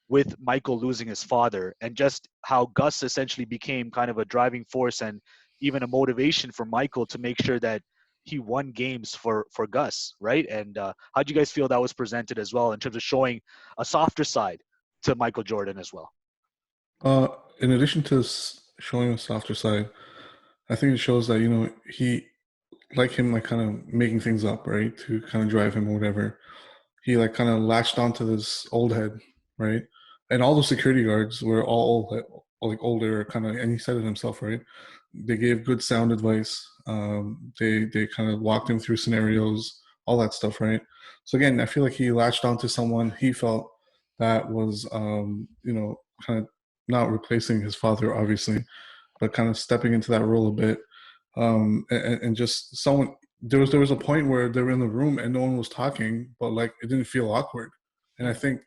with Michael losing his father, and just how Gus essentially became kind of a driving force and even a motivation for Michael to make sure that he won games for Gus, right? And how do you guys feel that was presented as well in terms of showing a softer side to Michael Jordan as well? Uh, in addition to showing a softer side, I think it shows that he, like him, like kind of making things up, right, to kind of drive him or whatever. He like kind of latched onto this old head, right, and all the security guards were all like older, kind of, and he said it himself, right. They gave good sound advice. They kind of walked him through scenarios, all that stuff, right. So again, I feel like he latched onto someone he felt that was, kind of not replacing his father, obviously, but kind of stepping into that role a bit, and just someone. There was a point where they were in the room and no one was talking, but like it didn't feel awkward. And I think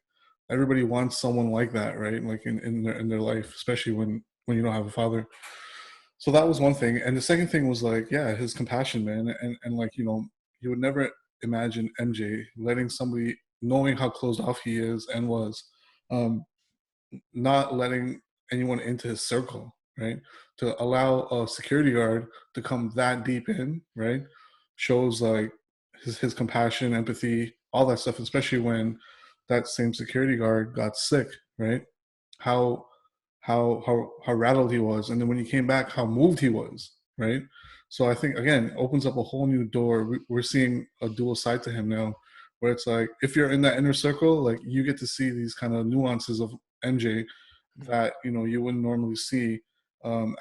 everybody wants someone like that, right? Like in their life, especially when you don't have a father. So that was one thing. And the second thing was like, yeah, his compassion, man. And like, you would never imagine MJ letting somebody, knowing how closed off he is and was, um, not letting anyone into his circle, right? To allow a security guard to come that deep in, right? Shows like his compassion, empathy, all that stuff, especially when that same security guard got sick, right? How how rattled he was, and then when he came back, how moved he was, right? So I think again, it opens up a whole new door. We're seeing a dual side to him now, where it's like if you're in that inner circle, like you get to see these kind of nuances of MJ that you wouldn't normally see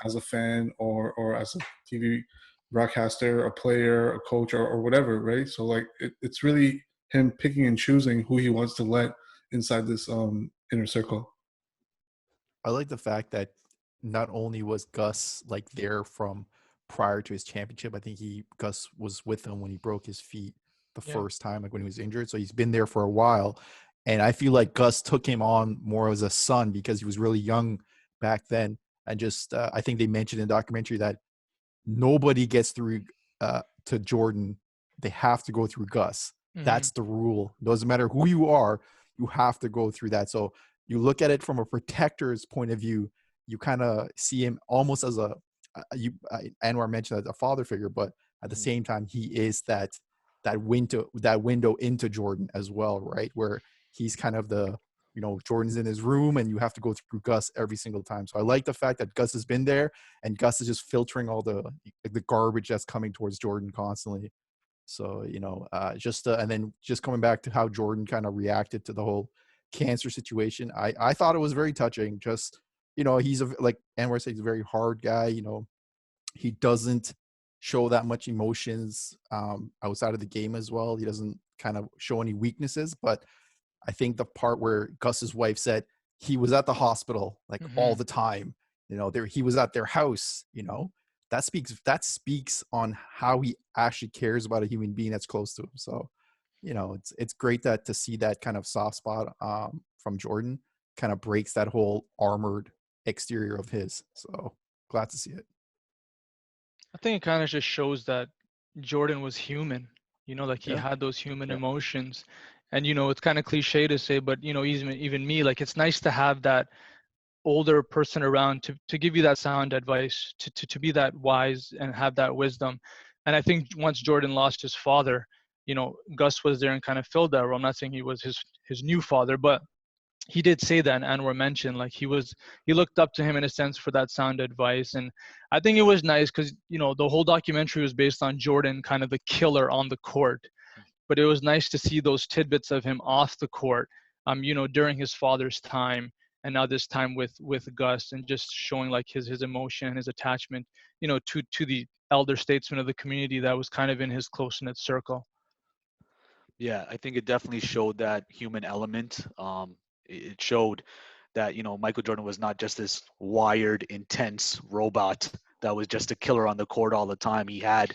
as a fan or as a TV broadcaster, a player, a coach, or whatever, right? So like it's really him picking and choosing who he wants to let inside this inner circle. I like the fact that not only was Gus like there from prior to his championship, I think Gus was with him when he broke his feet the first time, like when he was injured. So he's been there for a while. And I feel like Gus took him on more as a son because he was really young back then. And just, I think they mentioned in the documentary that nobody gets through to Jordan. They have to go through Gus. Mm-hmm. That's the rule. Doesn't matter who you are, you have to go through that. So you look at it from a protector's point of view. You kind of see him almost as Anwar mentioned as a father figure, but at the same time, he is that window into Jordan as well, right? Where he's kind of Jordan's in his room and you have to go through Gus every single time. So I like the fact that Gus has been there and Gus is just filtering all the garbage that's coming towards Jordan constantly. So, and then just coming back to how Jordan kind of reacted to the whole cancer situation. I thought it was very touching. Just, he's like Anwar said, he's a very hard guy. He doesn't show that much emotions outside of the game as well. He doesn't kind of show any weaknesses, but I think the part where Gus's wife said he was at the hospital like all the time, he was at their house, that speaks on how he actually cares about a human being that's close to him. So, it's great to see that kind of soft spot from Jordan kind of breaks that whole armored exterior of his. So glad to see it. I think it kind of just shows that Jordan was human, like he had those human emotions. And, it's kind of cliche to say, but, even me, like, it's nice to have that older person around to give you that sound advice, to be that wise and have that wisdom. And I think once Jordan lost his father, Gus was there and kind of filled that role. I'm not saying he was his new father, but he did say that, and Anwar mentioned, like, he looked up to him in a sense for that sound advice. And I think it was nice because, the whole documentary was based on Jordan, kind of the killer on the court. But it was nice to see those tidbits of him off the court, during his father's time, and now this time with Gus, and just showing like his emotion and his attachment, to the elder statesman of the community that was kind of in his close-knit circle. Yeah, I think it definitely showed that human element. It showed that, you know, Michael Jordan was not just this wired, intense robot that was just a killer on the court all the time. He had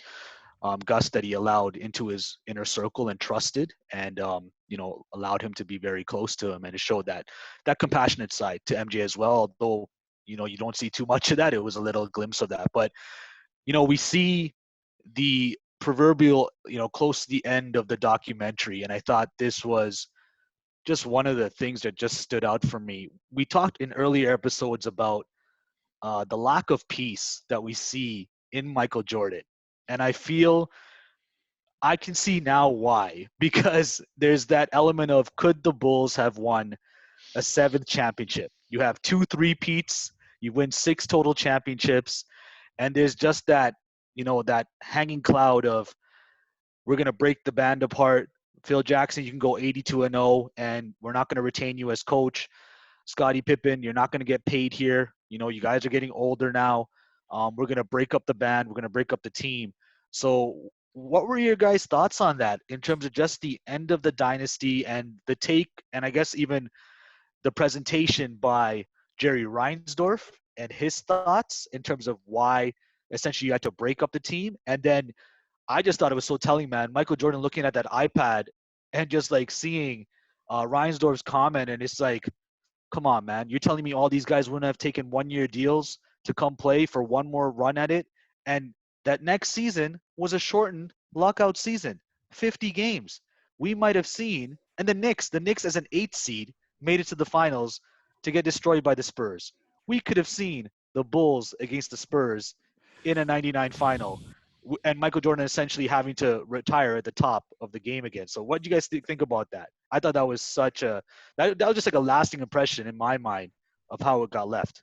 Gus that he allowed into his inner circle and trusted, and you know, allowed him to be very close to him, and it showed that compassionate side to MJ as well. Although, you know, you don't see too much of that. It was a little glimpse of that, but you know, we see the proverbial, you know, close to the end of the documentary, and I thought this was just one of the things that just stood out for me. We talked in earlier episodes about the lack of peace that we see in Michael Jordan. And I feel I can see now why, because there's that element of, could the Bulls have won a seventh championship? You have 2 three-peats, you win 6 total championships, and there's just that, you know, that hanging cloud of, we're going to break the band apart. Phil Jackson, you can go 82-0, and we're not going to retain you as coach. Scottie Pippen, you're not going to get paid here. You know, you guys are getting older now. We're going to break up the band. We're going to break up the team. So what were your guys' thoughts on that in terms of just the end of the dynasty and the take, and I guess even the presentation by Jerry Reinsdorf and his thoughts in terms of why essentially you had to break up the team? And then I just thought it was so telling, man. Michael Jordan looking at that iPad and just like seeing Reinsdorf's comment, and it's like, come on, man. You're telling me all these guys wouldn't have taken 1-year deals to come play for one more run at it? And that next season was a shortened lockout season, 50 games. We might have seen, and the Knicks as an 8th seed made it to the finals to get destroyed by the Spurs. We could have seen the Bulls against the Spurs in a 99 final, and Michael Jordan essentially having to retire at the top of the game again. So what do you guys think about that? I thought that was that was just like a lasting impression in my mind of how it got left.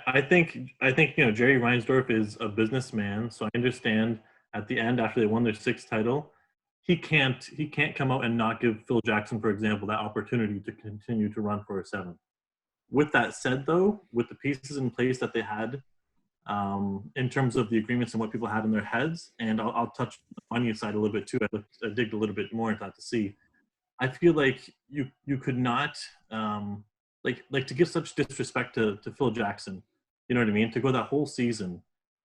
I think you know, Jerry Reinsdorf is a businessman, so I understand at the end, after they won their 6th title, he can't come out and not give Phil Jackson, for example, that opportunity to continue to run for a 7th. With that said, though, with the pieces in place that they had, in terms of the agreements and what people had in their heads, and I'll touch the money side a little bit too. I digged a little bit more into that to see. I feel like you could not like to give such disrespect to Phil Jackson. You know what I mean? To go that whole season,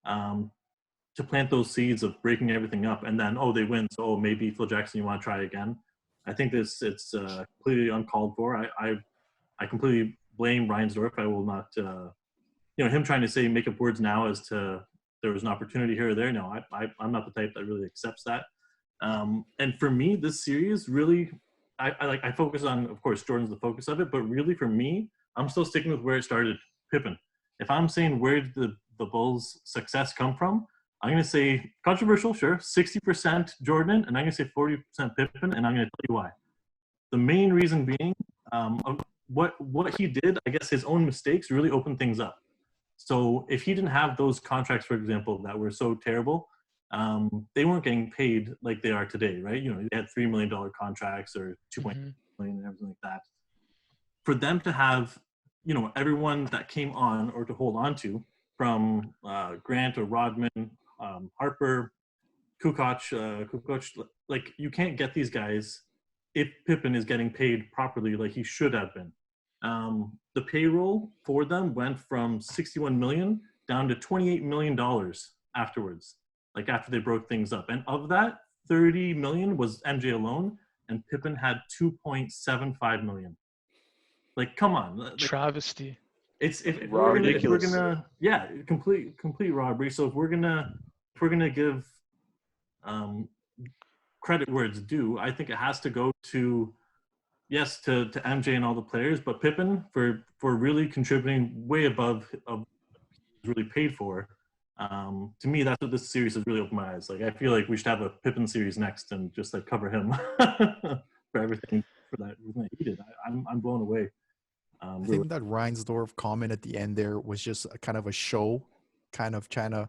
to plant those seeds of breaking everything up, and then they win. So maybe Phil Jackson, you want to try again. I think it's completely uncalled for. I completely blame Reinsdorf. I will not. You know, him trying to say make up words now as to there was an opportunity here or there. No, I'm not the type that really accepts that. And for me, this series really, I focus on, of course, Jordan's the focus of it, but really for me, I'm still sticking with where it started, Pippen. If I'm saying where did the Bulls' success come from, I'm going to say, controversial, sure, 60% Jordan, and I'm going to say 40% Pippen, and I'm going to tell you why. The main reason being, what he did, I guess his own mistakes really opened things up. So if he didn't have those contracts, for example, that were so terrible, they weren't getting paid like they are today, right? You know, they had $3 million contracts or $2.5 million and everything like that. For them to have, you know, everyone that came on or to hold on to, from Grant or Rodman, Harper, Kukoc, like you can't get these guys if Pippen is getting paid properly like he should have been. The payroll for them went from $61 million down to $28 million afterwards, like after they broke things up. And of that, $30 million was MJ alone, and Pippen had $2.75 million. Like, come on. Like, travesty. If we're gonna yeah, complete robbery. So if we're gonna give credit where it's due, I think it has to go to MJ and all the players, but Pippen for really contributing way above of really paid for. To me, that's what this series has really opened my eyes. Like, I feel like we should have a Pippen series next and just like cover him for everything he did. I'm blown away. I think that Reinsdorf comment at the end there was just a kind of a show, kind of trying to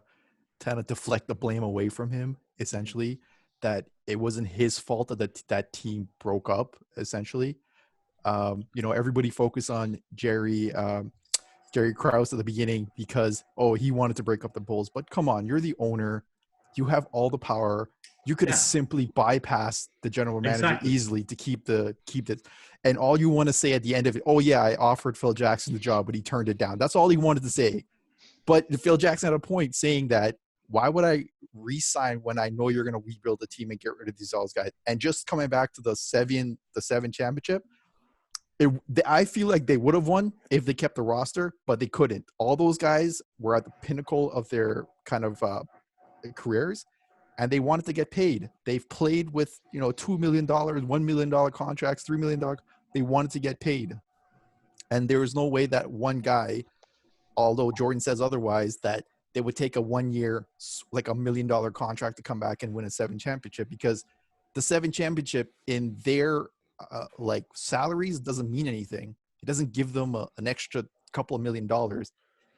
deflect the blame away from him, essentially, that it wasn't his fault that team broke up, essentially. You know, everybody focused on Jerry Krause at the beginning because, he wanted to break up the Bulls. But come on, you're the owner. You have all the power. You could have simply bypassed the general manager easily to keep it. And all you want to say at the end of it, oh yeah, I offered Phil Jackson the job, but he turned it down. That's all he wanted to say. But Phil Jackson had a point saying that, why would I re-sign when I know you're going to rebuild the team and get rid of these all guys? And just coming back to the seven championship, I feel like they would have won if they kept the roster, but they couldn't. All those guys were at the pinnacle of their kind of careers, and they wanted to get paid. They've played with $2 million, $1 million contracts, $3 million. They wanted to get paid, and there was no way that one guy, although Jordan says otherwise, that they would take a 1 year, like $1 million contract to come back and win a 7 championship, because the 7 championship in their like salaries doesn't mean anything. It doesn't give them an extra couple of $1 million.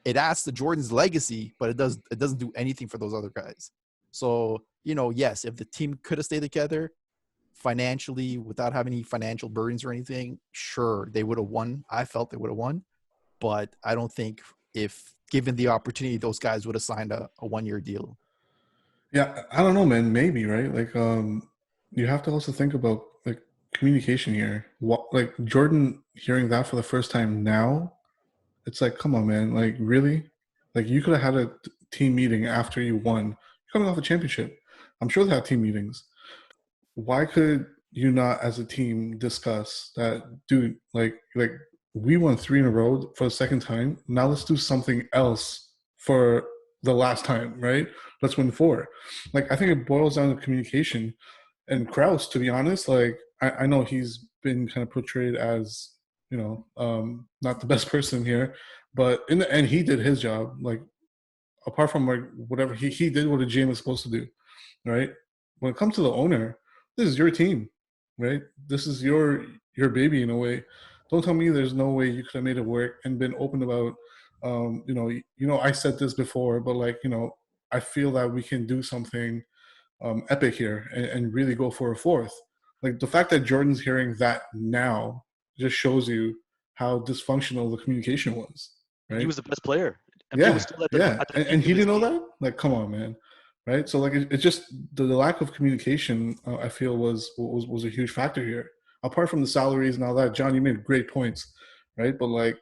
It adds to Jordan's legacy, but it doesn't do anything for those other guys. So, yes, if the team could have stayed together financially without having any financial burdens or anything, sure, they would have won. I felt they would have won, but I don't think if given the opportunity, those guys would have signed a 1 year deal. Yeah, I don't know, man. Maybe, right? Like, you have to also think about like communication here. Like Jordan hearing that for the first time now, it's like, come on, man. Like, really? Like, you could have had a team meeting after you won. You're coming off a championship. I'm sure they had team meetings. Why could you not, as a team, discuss that, dude? Like we won 3 in a row for the second time. Now let's do something else for the last time, right? Let's win 4. Like, I think it boils down to communication. And Krause, to be honest, like I know he's been kind of portrayed as, not the best person here, but in the end, he did his job. Like, apart from like whatever he did what a GM is supposed to do, right? When it comes to the owner, this is your team, right? This is your baby in a way. Don't tell me there's no way you could have made it work and been open about, I said this before, but like, I feel that we can do something epic here and really go for a 4th. Like, the fact that Jordan's hearing that now just shows you how dysfunctional the communication was, right? He was the best player. And and he didn't know that? Like, come on, man. Right? So, like, it's just the lack of communication, I feel, was a huge factor here. Apart from the salaries and all that, John, you made great points, right? But, like,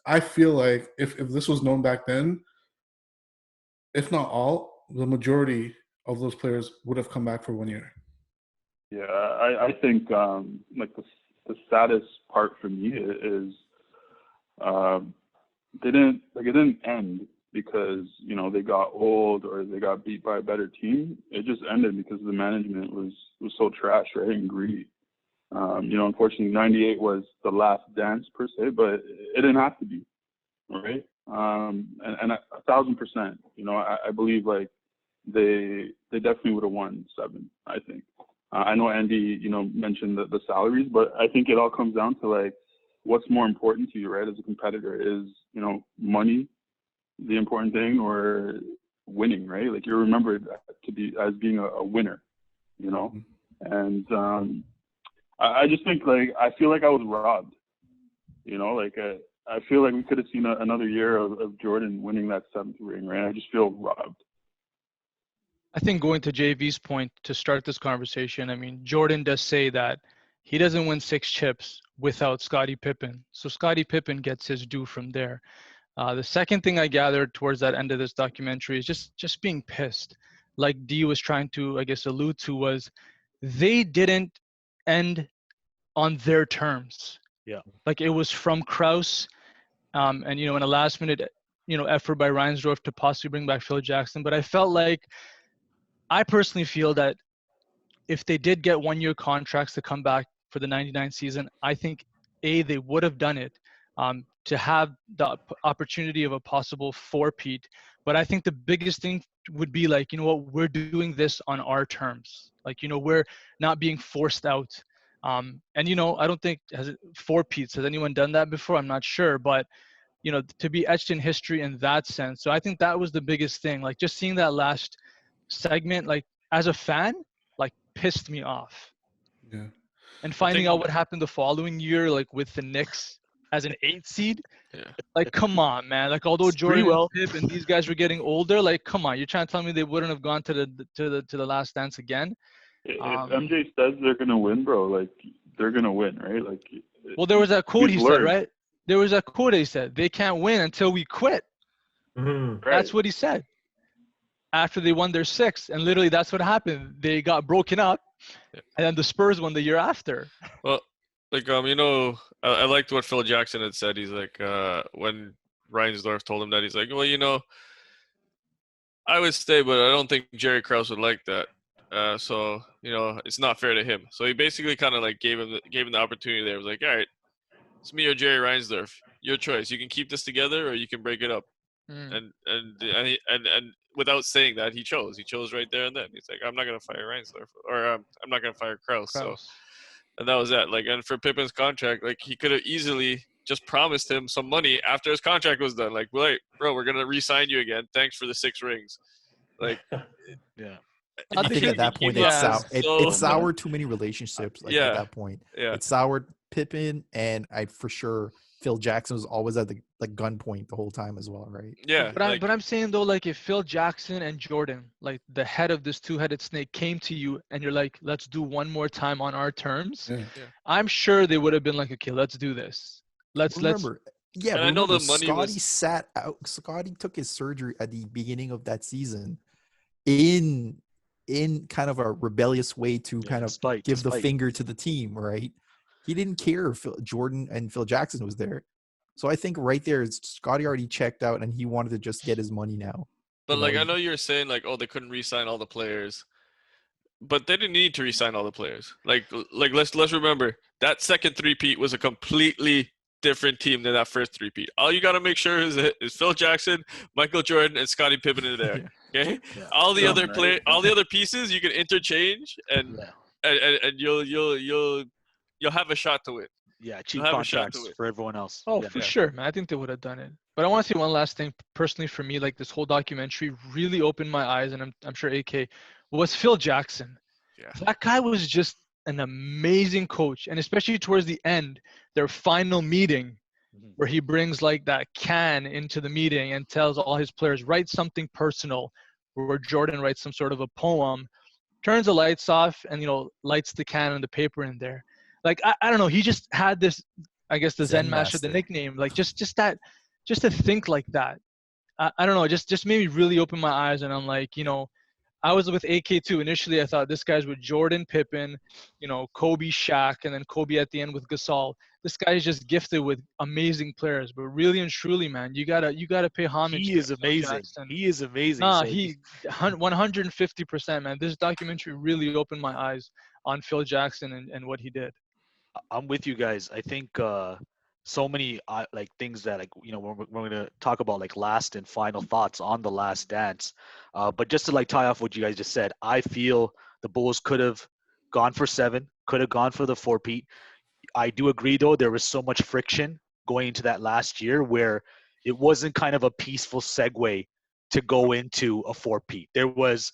I feel like if this was known back then, if not all, the majority of those players would have come back for 1 year. Yeah, I think like the saddest part for me is it didn't end because they got old or they got beat by a better team. It just ended because the management was so trash, right, and greedy. Unfortunately, 98 was the last dance per se, but it didn't have to be, right? And 1,000%, I believe like they definitely would have won 7. I think. I know Andy, mentioned the salaries, but I think it all comes down to like what's more important to you, right? As a competitor, is money the important thing or winning, right? Like, you're remembered to be as being a winner, and I just think like I feel like I was robbed, I feel like we could have seen another year of Jordan winning that 7th ring, right? I just feel robbed. I think going to JV's point to start this conversation, I mean, Jordan does say that he doesn't win 6 chips without Scottie Pippen. So Scottie Pippen gets his due from there. The second thing I gathered towards that end of this documentary is just being pissed. Like Dee was trying to, I guess, allude to, was they didn't end on their terms. Yeah. Like, it was from Krause, and, in a last minute, effort by Reinsdorf to possibly bring back Phil Jackson. But I personally feel that if they did get 1 year contracts to come back for the 99 season, I think they would have done it to have the opportunity of a possible 4-peat. But I think the biggest thing would be like, we're doing this on our terms. Like, we're not being forced out. And, I don't think 4-peats, has anyone done that before? I'm not sure, but to be etched in history in that sense. So I think that was the biggest thing. Like, just seeing that last segment, like, as a fan, like, pissed me off. Yeah. And finding out what happened the following year, like with the Knicks as an 8 seed. Yeah. Like, come on, man. Like, although Jordan well. and Pip and these guys were getting older, like, come on, you're trying to tell me they wouldn't have gone to the last dance again? If MJ says they're gonna win, bro, like they're gonna win, right? Like. Well, there was that quote he said, learned. right? There was a quote he said, they can't win until we quit. Mm-hmm. That's what he said. After they won their 6th, and literally that's what happened. They got broken up, and then the Spurs won the year after. Well, like I liked what Phil Jackson had said. He's like, when Reinsdorf told him that, he's like, well, I would stay, but I don't think Jerry Krause would like that. So it's not fair to him. So he basically kind of like gave him the opportunity there. It was like, all right, it's me or Jerry Reinsdorf. Your choice. You can keep this together, or you can break it up. And without saying that, he chose right there and then. He's like, I'm not gonna fire Reinsdorf, or I'm not gonna fire Krause. So, and that was that. Like, and for Pippen's contract, like he could have easily just promised him some money after his contract was done. Like, wait, bro, we're gonna re-sign you again. Thanks for the 6 rings. Like, yeah. I think at that point it soured too many relationships. Like at that point, it soured Pippen, and I for sure Phil Jackson was always at the gunpoint the whole time as well, right? Yeah. But I'm saying though, like if Phil Jackson and Jordan, like the head of this 2-headed snake, came to you and you're like, let's do one more time on our terms, I'm sure they would have been like, okay, let's do this. Let's. Yeah, and I know the money Scotty sat out. Scotty took his surgery at the beginning of that season in kind of a rebellious way to kind of give the finger to the team, right? He didn't care if Jordan and Phil Jackson was there. So I think right there, Scotty already checked out and he wanted to just get his money now. But I know you're saying like, oh, they couldn't re-sign all the players, but they didn't need to re-sign all the players. Like let's remember that second three-peat was a completely different team than that first three-peat. All you got to make sure is Phil Jackson, Michael Jordan, and Scottie Pippen in there. Okay, all the other pieces you can interchange, and you'll have a shot to win. Yeah, cheap contracts for everyone else. Oh, for sure, man. I think they would have done it. But I want to say one last thing. Personally, for me, like this whole documentary really opened my eyes, and I'm sure AK was Phil Jackson. Yeah, that guy was just an amazing coach, and especially towards the end, their final meeting, where he brings like that can into the meeting and tells all his players, write something personal, where Jordan writes some sort of a poem, turns the lights off, and lights the can and the paper in there. Like I don't know, he just had this, I guess the Zen Master, the nickname, like just to think like that. I don't know, just made me really open my eyes, and I'm like, I was with AK too. Initially, I thought this guy's with Jordan, Pippen, Kobe, Shaq, and then Kobe at the end with Gasol. This guy is just gifted with amazing players. But really and truly, man, you gotta pay homage. He is amazing. He is amazing. Nah, he 150%, man. This documentary really opened my eyes on Phil Jackson and what he did. I'm with you guys. I think so many like things that we're going to talk about, like last and final thoughts on The Last Dance. But just to tie off what you guys just said, I feel the Bulls could have gone for 7, could have gone for the 4-peat. I do agree though, there was so much friction going into that last year where it wasn't kind of a peaceful segue to go into a 4-peat. There was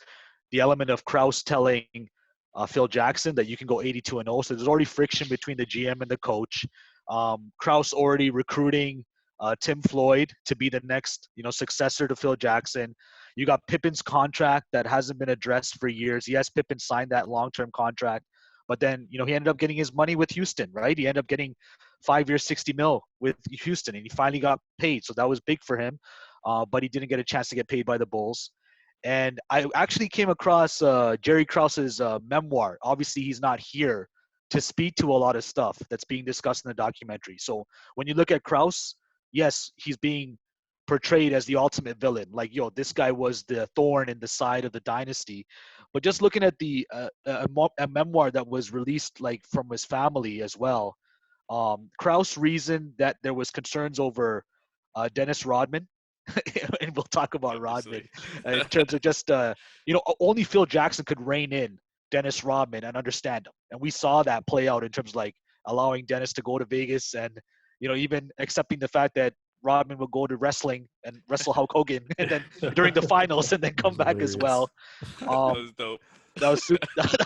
the element of Krause telling Phil Jackson that you can go 82-0. So there's already friction between the GM and the coach. Krause already recruiting Tim Floyd to be the next, successor to Phil Jackson. You got Pippen's contract that hasn't been addressed for years. Yes, Pippen signed that long-term contract, but then, he ended up getting his money with Houston, right? He ended up getting 5 years, $60 million with Houston, and he finally got paid. So that was big for him, but he didn't get a chance to get paid by the Bulls. And I actually came across Jerry Krause's memoir. Obviously, he's not here to speak to a lot of stuff that's being discussed in the documentary. So when you look at Krause, yes, he's being portrayed as the ultimate villain. Like, this guy was the thorn in the side of the dynasty. But just looking at the a memoir that was released from his family as well, Krause reasoned that there was concerns over Dennis Rodman. And we'll talk about Rodman in terms of just only Phil Jackson could rein in Dennis Rodman and understand him, and we saw that play out in terms of allowing Dennis to go to Vegas, and even accepting the fact that Rodman would go to wrestling and wrestle Hulk Hogan and then during the finals and then come back as well. That was dope. That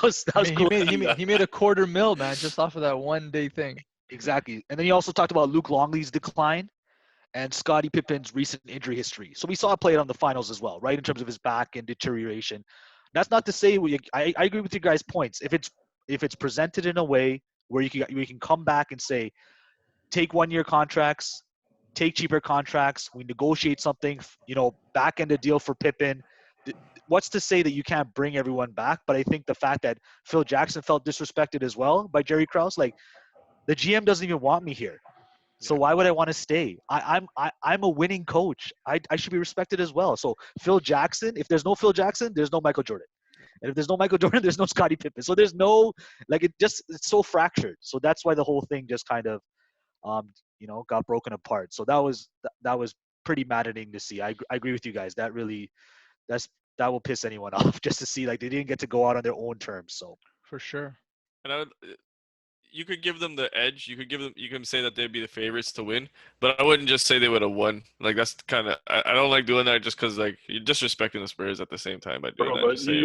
was cool. He made $250,000, man, just off of that one day thing. Exactly. And then he also talked about Luke Longley's decline and Scottie Pippen's recent injury history. So we saw it play out on the finals as well, right? In terms of his back and deterioration. That's not to say I agree with you guys' points. If it's presented in a way where you can come back and say, take 1-year contracts, take cheaper contracts, we negotiate something, back end a deal for Pippen. What's to say that you can't bring everyone back? But I think the fact that Phil Jackson felt disrespected as well by Jerry Krause, like the GM doesn't even want me here. So why would I want to stay? I'm a winning coach. I should be respected as well. So Phil Jackson, if there's no Phil Jackson, there's no Michael Jordan. And if there's no Michael Jordan, there's no Scottie Pippen. So there's no, it's so fractured. So that's why the whole thing just kind of, got broken apart. So that was pretty maddening to see. I agree with you guys. That will piss anyone off just to see like they didn't get to go out on their own terms. So for sure. And you could give them the edge. You can say that they'd be the favorites to win, but I wouldn't just say they would have won. Like that's kind of I don't like doing that just because like you're disrespecting the Spurs at the same time by doing that. But New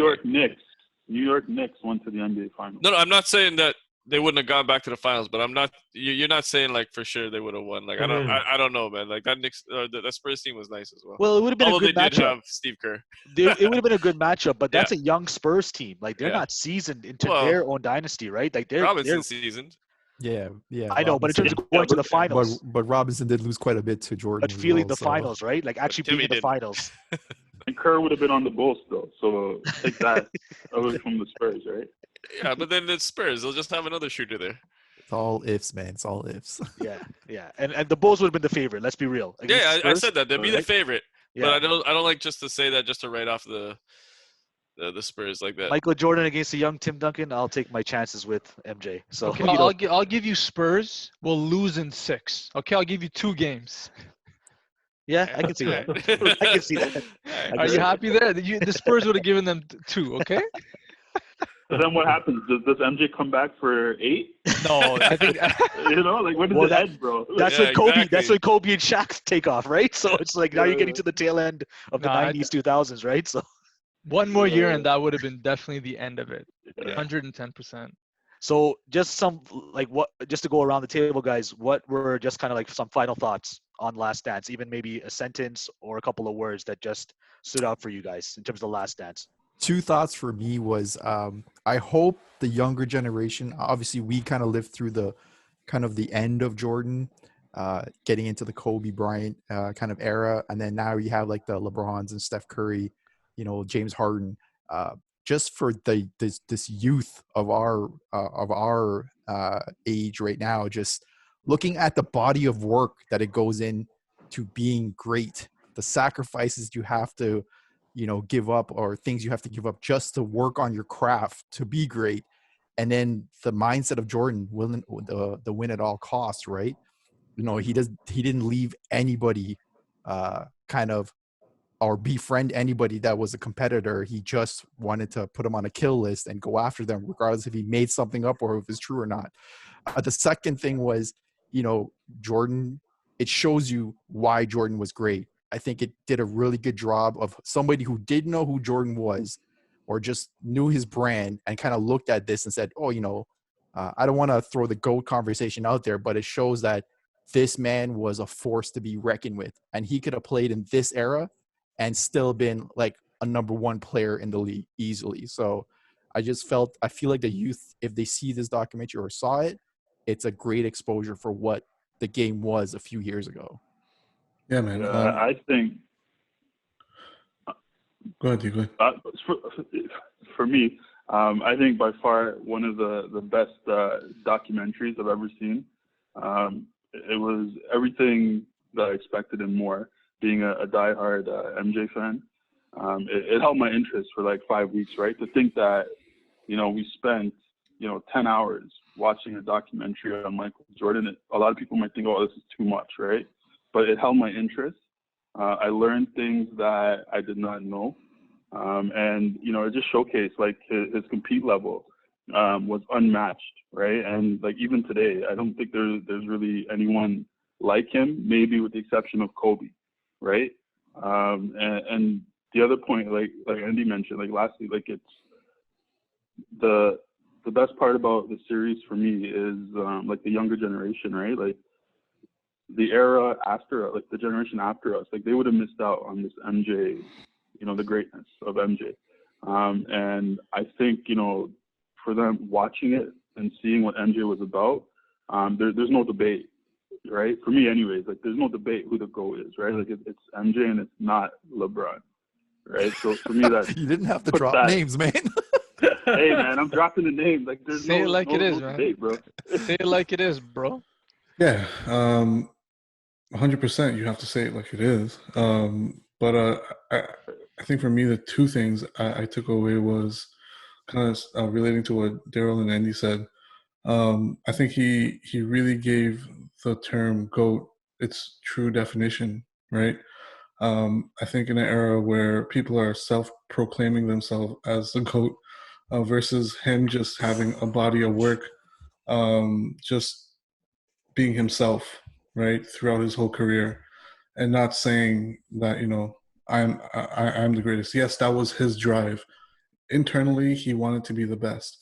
York Knicks went to the NBA Finals. No, I'm not saying that they wouldn't have gone back to the finals, but I'm not. You're not saying like for sure they would have won. Like I don't know, man. Like that Knicks, that Spurs team was nice as well. Well, it would have been a good matchup. They did have Steve Kerr. It would have been a good matchup, but that's a young Spurs team. Like they're not seasoned into their own dynasty, right? Like they're seasoned. Yeah. I know, but in terms of going to the finals, but Robinson did lose quite a bit to Jordan. But feeling the finals, right? Like actually being in the finals. And Kerr would have been on the Bulls though, so take that away from the Spurs, right? Yeah, but then the Spurs, they'll just have another shooter there. It's all ifs, man. It's all ifs. Yeah. And the Bulls would have been the favorite. Let's be real. I said that they'd be the favorite, but I don't like just to say that just to write off the Spurs like that. Michael Jordan against a young Tim Duncan. I'll take my chances with MJ. So okay, I'll give you Spurs. We'll lose in 6. Okay, I'll give you 2 games. Yeah, I can see that. I can see that. Are you happy there? The Spurs would have given them 2. Okay. So then what happens? Does MJ come back for 8? No, I think when does it end, bro? That's when Kobe. Exactly. That's when Kobe and Shaq take off, right? So it's like now you're getting to the tail end of the 90s, 2000s, right? So one more year and that would have been definitely the end of it. 110%. So just just to go around the table, guys, what were just kind of like some final thoughts on Last Dance? Even maybe a sentence or a couple of words that just stood out for you guys in terms of the Last Dance. 2 thoughts for me was I hope the younger generation, obviously we kind of lived through the kind of the end of Jordan, getting into the Kobe Bryant kind of era. And then now you have like the LeBrons and Steph Curry, James Harden, just for this youth of our age right now, just looking at the body of work that it goes in to being great, the sacrifices you have to give up or things you have to give up just to work on your craft to be great. And then the mindset of Jordan, the win at all costs, right? He didn't leave anybody or befriend anybody that was a competitor. He just wanted to put them on a kill list and go after them, regardless if he made something up or if it's true or not. The second thing was, Jordan, it shows you why Jordan was great. I think it did a really good job of somebody who didn't know who Jordan was or just knew his brand and kind of looked at this and said, I don't want to throw the GOAT conversation out there, but it shows that this man was a force to be reckoned with. And he could have played in this era and still been like a number 1 player in the league easily. So I feel like the youth, if they see this documentary or saw it, it's a great exposure for what the game was a few years ago. Yeah, man. I think. Go ahead. For me, I think by far one of the best documentaries I've ever seen. It was everything that I expected and more. Being a diehard MJ fan, it held my interest for like 5 weeks. Right, to think that we spent 10 hours watching a documentary on Michael Jordan. A lot of people might think, oh, this is too much, right? But it held my interest. I learned things that I did not know. And, it just showcased like his compete level was unmatched, right? And like even today, I don't think there's really anyone like him, maybe with the exception of Kobe, right? And the other point, like Andy mentioned, like lastly, like it's the best part about the series for me is like the younger generation, right? Like the era after, like the generation after us, like they would have missed out on this MJ, you know, the greatness of MJ. And I think, you know, for them watching it and seeing what MJ was about, there's no debate, right? For me anyways, like there's no debate who the GOAT is, right? Like it's MJ and it's not LeBron, right? So for me, that you didn't have to drop names, man. Hey man, I'm dropping the name. Like there's Say no, it like no, it is, no man. debate, bro. Say it like it is, bro. Yeah, 100%. You have to say it like it is. But I think for me, the two things I took away was kind of relating to what Daryl and Andy said. I think he really gave the term GOAT its true definition, right? I think in an era where people are self-proclaiming themselves as the GOAT versus him just having a body of work, just being himself, right, throughout his whole career, and not saying that, you know, I'm the greatest. Yes, that was his drive. Internally, he wanted to be the best,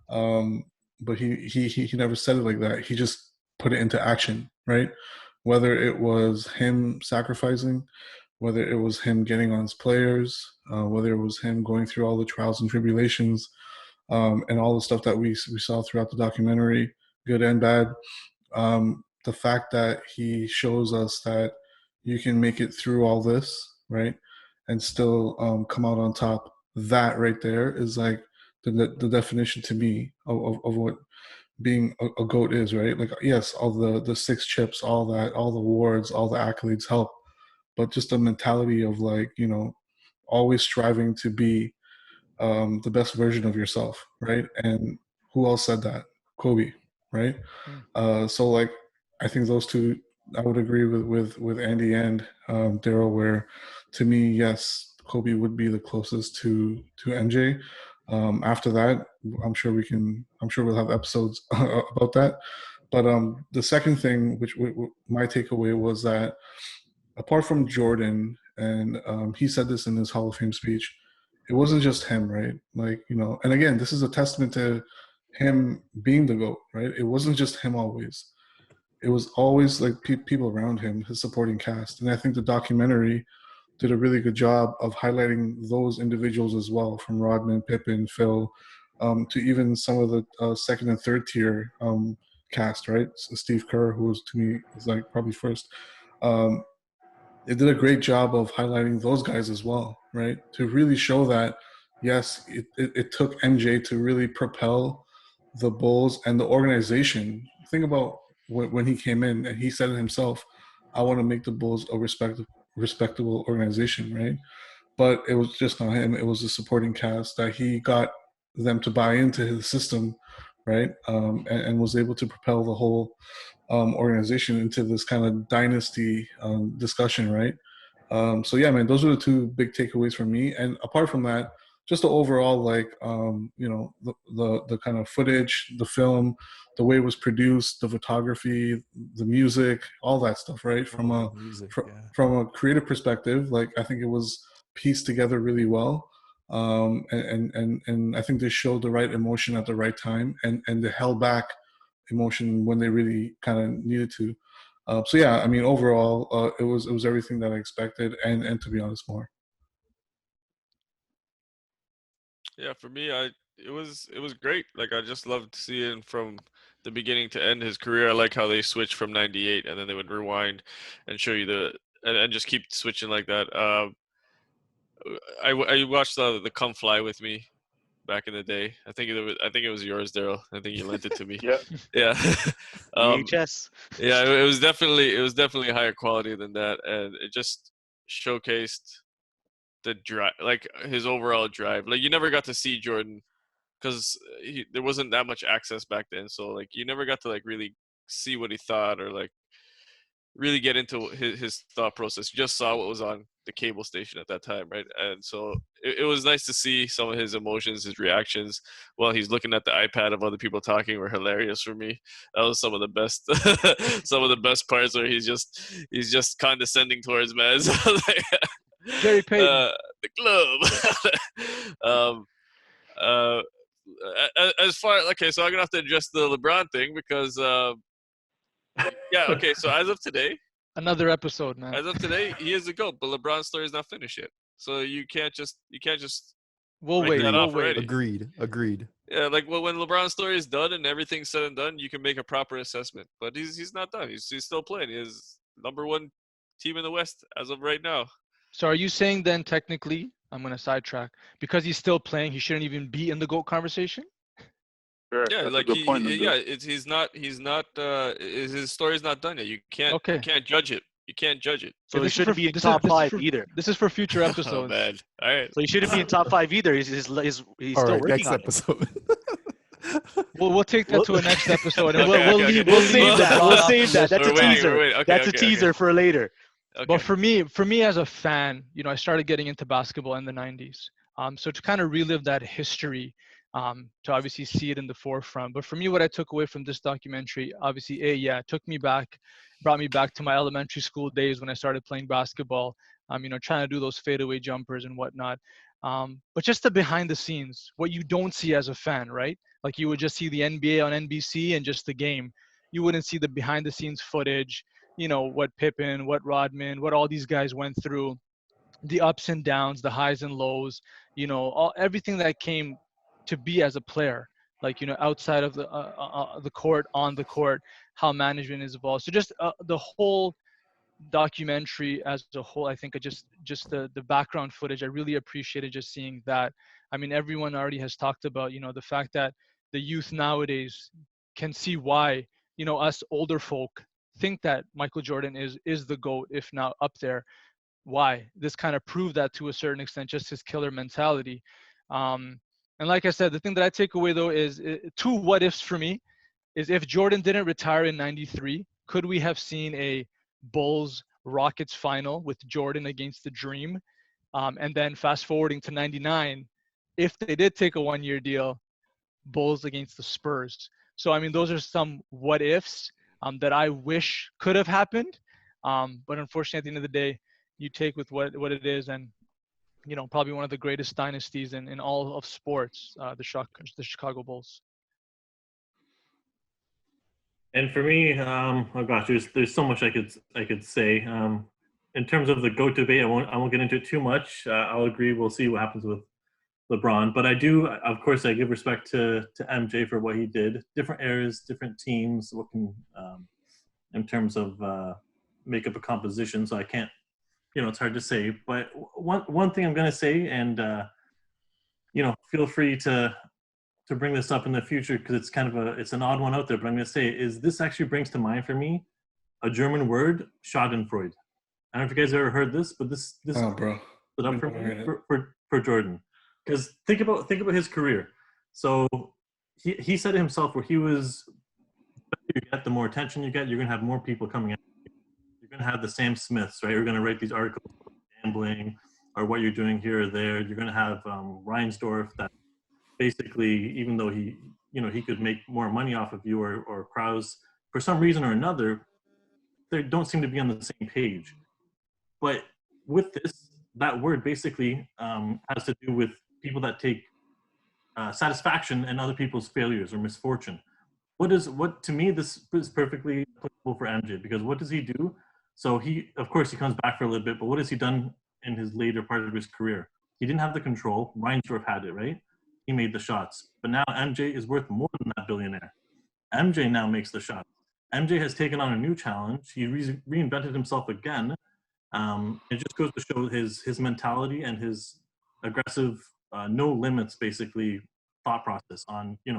but he never said it like that. He just put it into action, right? Whether it was him sacrificing, whether it was him getting on his players, whether it was him going through all the trials and tribulations, and all the stuff that we saw throughout the documentary, good and bad. The fact that he shows us that you can make it through all this, right, and still come out on top. That right there is like the definition to me of what being a GOAT is, right? Like, yes, all the 6 chips, all that, all the awards, all the accolades help, but just a mentality of like, you know, always striving to be the best version of yourself, right? And who else said that? Kobe, right? So like, I think those two, I would agree with Andy and Daryl, where to me, yes, Kobe would be the closest to MJ. After that, I'm sure we'll have episodes about that. But the second thing, which my takeaway was that apart from Jordan, and he said this in his Hall of Fame speech, it wasn't just him, right? Like, you know, and again, this is a testament to him being the GOAT, right? It wasn't just him always. It was always like people around him, his supporting cast. And I think the documentary did a really good job of highlighting those individuals as well, from Rodman, Pippen, Phil, to even some of the second and third tier cast, right? So Steve Kerr, who was, to me, is like probably first. It did a great job of highlighting those guys as well, right? To really show that, yes, it took MJ to really propel the Bulls and the organization. Think about when he came in and he said it himself, I want to make the Bulls a respectable organization, right? But it was just not him. It was the supporting cast that he got them to buy into his system, right? And was able to propel the whole organization into this kind of dynasty discussion, right? So yeah, man, those are the two big takeaways for me. And apart from that, just the overall, like, you know, the kind of footage, the film, the way it was produced, the photography, the music, all that stuff, right? From a creative perspective, like, I think it was pieced together really well. And I think they showed the right emotion at the right time, and they held back emotion when they really kind of needed to. So yeah, I mean, overall, it was everything that I expected, and to be honest, more. Yeah, for me, it was great. Like, I just loved seeing from the beginning to end his career. I like how they switched from '98 and then they would rewind and show you and just keep switching like that. I watched the Come Fly With Me back in the day. I think it was yours, Daryl. I think you lent it to me. Yeah. VHS. Yeah, it was definitely higher quality than that, and it just showcased the drive, like his overall drive. Like, you never got to see Jordan because there wasn't that much access back then, so like you never got to like really see what he thought or like really get into his thought process. You just saw what was on the cable station at that time, right? And so it was nice to see some of his emotions, his reactions while he's looking at the iPad of other people talking were hilarious for me. That was some of the best some of the best parts where he's just condescending towards man. So like, Gary Payton. the club. as far okay, so I'm gonna have to address the LeBron thing because yeah, okay. So as of today, another episode, man. As of today, he is the GOAT, but LeBron's story is not finished yet. So you can't just we'll write wait. that off We'll wait. already. Agreed. Yeah, like when LeBron's story is done and everything's said and done, you can make a proper assessment. But he's not done. He's still playing. He's #1 team in the West as of right now. So are you saying then technically, I'm gonna sidetrack, because he's still playing, he shouldn't even be in the GOAT conversation? Sure, yeah, that's like a good point, he's not his story's not done yet. You can't judge it. You can't judge it. So he shouldn't be in top 5 either. This is for future episodes. Oh man! All right. So he shouldn't be in top 5 either. He's still working next on episode. We'll take that to a next episode, and we'll save that. We'll save that. That's a teaser. That's a teaser for later. Okay. But for me as a fan, I started getting into basketball in the 90s. So to kind of relive that history, to obviously see it in the forefront. But for me, what I took away from this documentary, obviously, it brought me back to my elementary school days when I started playing basketball, trying to do those fadeaway jumpers and whatnot. But just the behind the scenes, what you don't see as a fan, right? Like you would just see the NBA on NBC and just the game. You wouldn't see the behind the scenes footage, what Pippen, what Rodman, what all these guys went through, the ups and downs, the highs and lows, everything that came to be as a player, like, outside of the court, on the court, how management is involved. So just the whole documentary as a whole, I think just the background footage, I really appreciated just seeing that. I mean, everyone already has talked about, the fact that the youth nowadays can see why, us older folk think that Michael Jordan is the GOAT, if not up there. Why? This kind of proved that to a certain extent, just his killer mentality. And like I said, the thing that I take away though is 2 what ifs for me is, if Jordan didn't retire in 93, could we have seen a Bulls Rockets final with Jordan against the Dream? And then fast forwarding to 99, if they did take a 1-year deal, Bulls against the Spurs. So, I mean, those are some what ifs that I wish could have happened. But unfortunately, at the end of the day, you take with what it is, and probably one of the greatest dynasties in all of sports, the Chicago Bulls. And for me, oh gosh, there's so much I could say. In terms of the GOAT debate, I won't get into it too much. I'll agree. We'll see what happens with LeBron, but I do, of course, I give respect to MJ for what he did. Different eras, different teams, what can in terms of make up a composition. So I can't, it's hard to say. But one thing I'm going to say, and feel free to bring this up in the future, because it's kind of it's an odd one out there, but I'm going to say is this actually brings to mind for me a German word, Schadenfreude. I don't know if you guys ever heard this, but this oh, bro. stood up for me for Jordan. Because think about his career. So he said it himself, where he was, you get, the more attention you get, you're going to have more people coming out. You're going to have the Sam Smiths, right? You're going to write these articles about gambling or what you're doing here or there. You're going to have Reinsdorf, that basically, even though he could make more money off of you, or Krause, for some reason or another, they don't seem to be on the same page. But with this, that word basically has to do with people that take satisfaction in other people's failures or misfortune. What to me, this is perfectly applicable for MJ, because what does he do? So of course he comes back for a little bit, but what has he done in his later part of his career? He didn't have the control. Reinsdorf had it, right? He made the shots. But now MJ is worth more than that billionaire. MJ now makes the shots. MJ has taken on a new challenge. He reinvented himself again. It just goes to show his mentality and his aggressive, no limits, basically, thought process on, if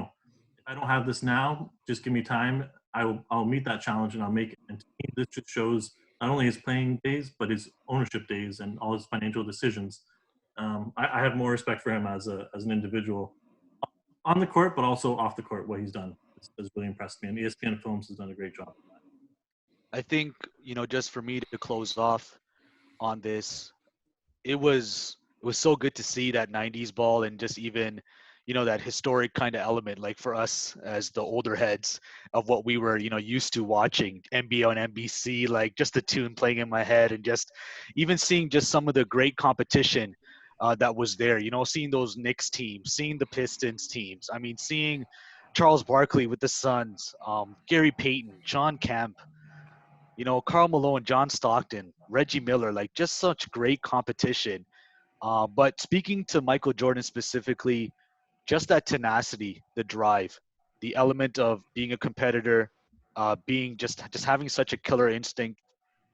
I don't have this now, just give me time. I'll meet that challenge and I'll make it. And to me, this just shows not only his playing days, but his ownership days and all his financial decisions. I have more respect for him as an individual on the court, but also off the court. What he's done has really impressed me, and ESPN Films has done a great job of that. I think, just for me to close off on this, it was so good to see that 90s ball, and just even, that historic kind of element, like for us as the older heads of what we were, used to watching NBA on NBC, like just the tune playing in my head, and just even seeing just some of the great competition that was there. You know, seeing those Knicks teams, seeing the Pistons teams. I mean, seeing Charles Barkley with the Suns, Gary Payton, John Kemp, you know, Karl Malone, John Stockton, Reggie Miller, like just such great competition. But speaking to Michael Jordan specifically, just that tenacity, the drive, the element of being a competitor, being just having such a killer instinct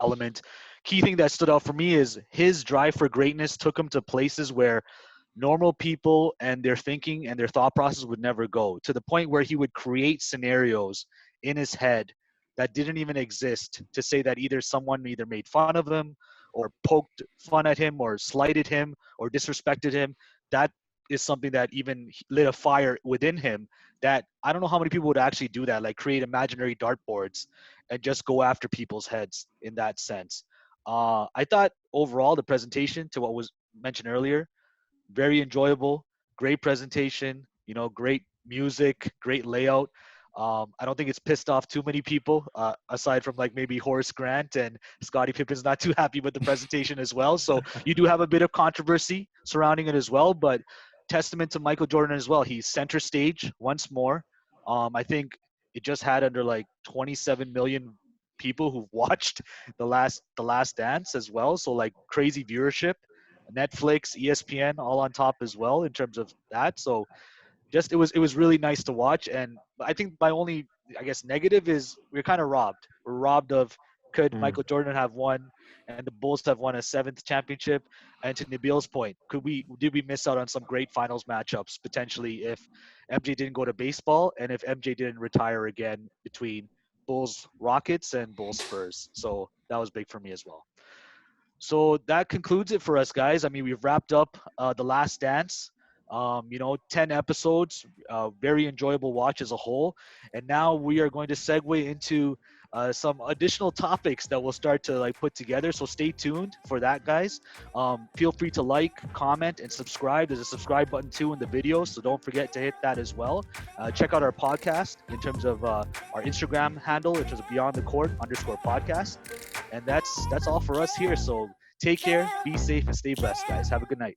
element. Key thing that stood out for me is his drive for greatness took him to places where normal people and their thinking and their thought process would never go, to the point where he would create scenarios in his head that didn't even exist, to say that either someone either made fun of him or poked fun at him or slighted him or disrespected him. That is something that even lit a fire within him, that I don't know how many people would actually do that, like create imaginary dartboards and just go after people's heads in that sense. I thought overall the presentation, to what was mentioned earlier, very enjoyable, great presentation, you know, great music, great layout. I don't think it's pissed off too many people, aside from like maybe Horace Grant and Scottie Pippen's not too happy with the presentation as well. So you do have a bit of controversy surrounding it as well, but testament to Michael Jordan as well. He's center stage once more. I think it just had under like 27 million people who've watched the last dance as well. So like crazy viewership. Netflix, ESPN, all on top as well in terms of that. So just it was really nice to watch. And I think my only, I guess, negative is we're kind of robbed. We're robbed of, could Michael Jordan have won and the Bulls have won a 7th championship? And to Nabil's point, did we miss out on some great finals matchups potentially if MJ didn't go to baseball and if MJ didn't retire again between Bulls Rockets and Bulls Spurs? So that was big for me as well. So that concludes it for us, guys. I mean, we've wrapped up The Last Dance. 10 episodes, very enjoyable watch as a whole. And now we are going to segue into some additional topics that we'll start to like put together. So stay tuned for that, guys. Feel free to like, comment, and subscribe. There's a subscribe button too in the video, so don't forget to hit that as well. Check out our podcast in terms of our Instagram handle, which is Beyond the Court _podcast. And that's all for us here. So take care, be safe, and stay blessed, guys. Have a good night.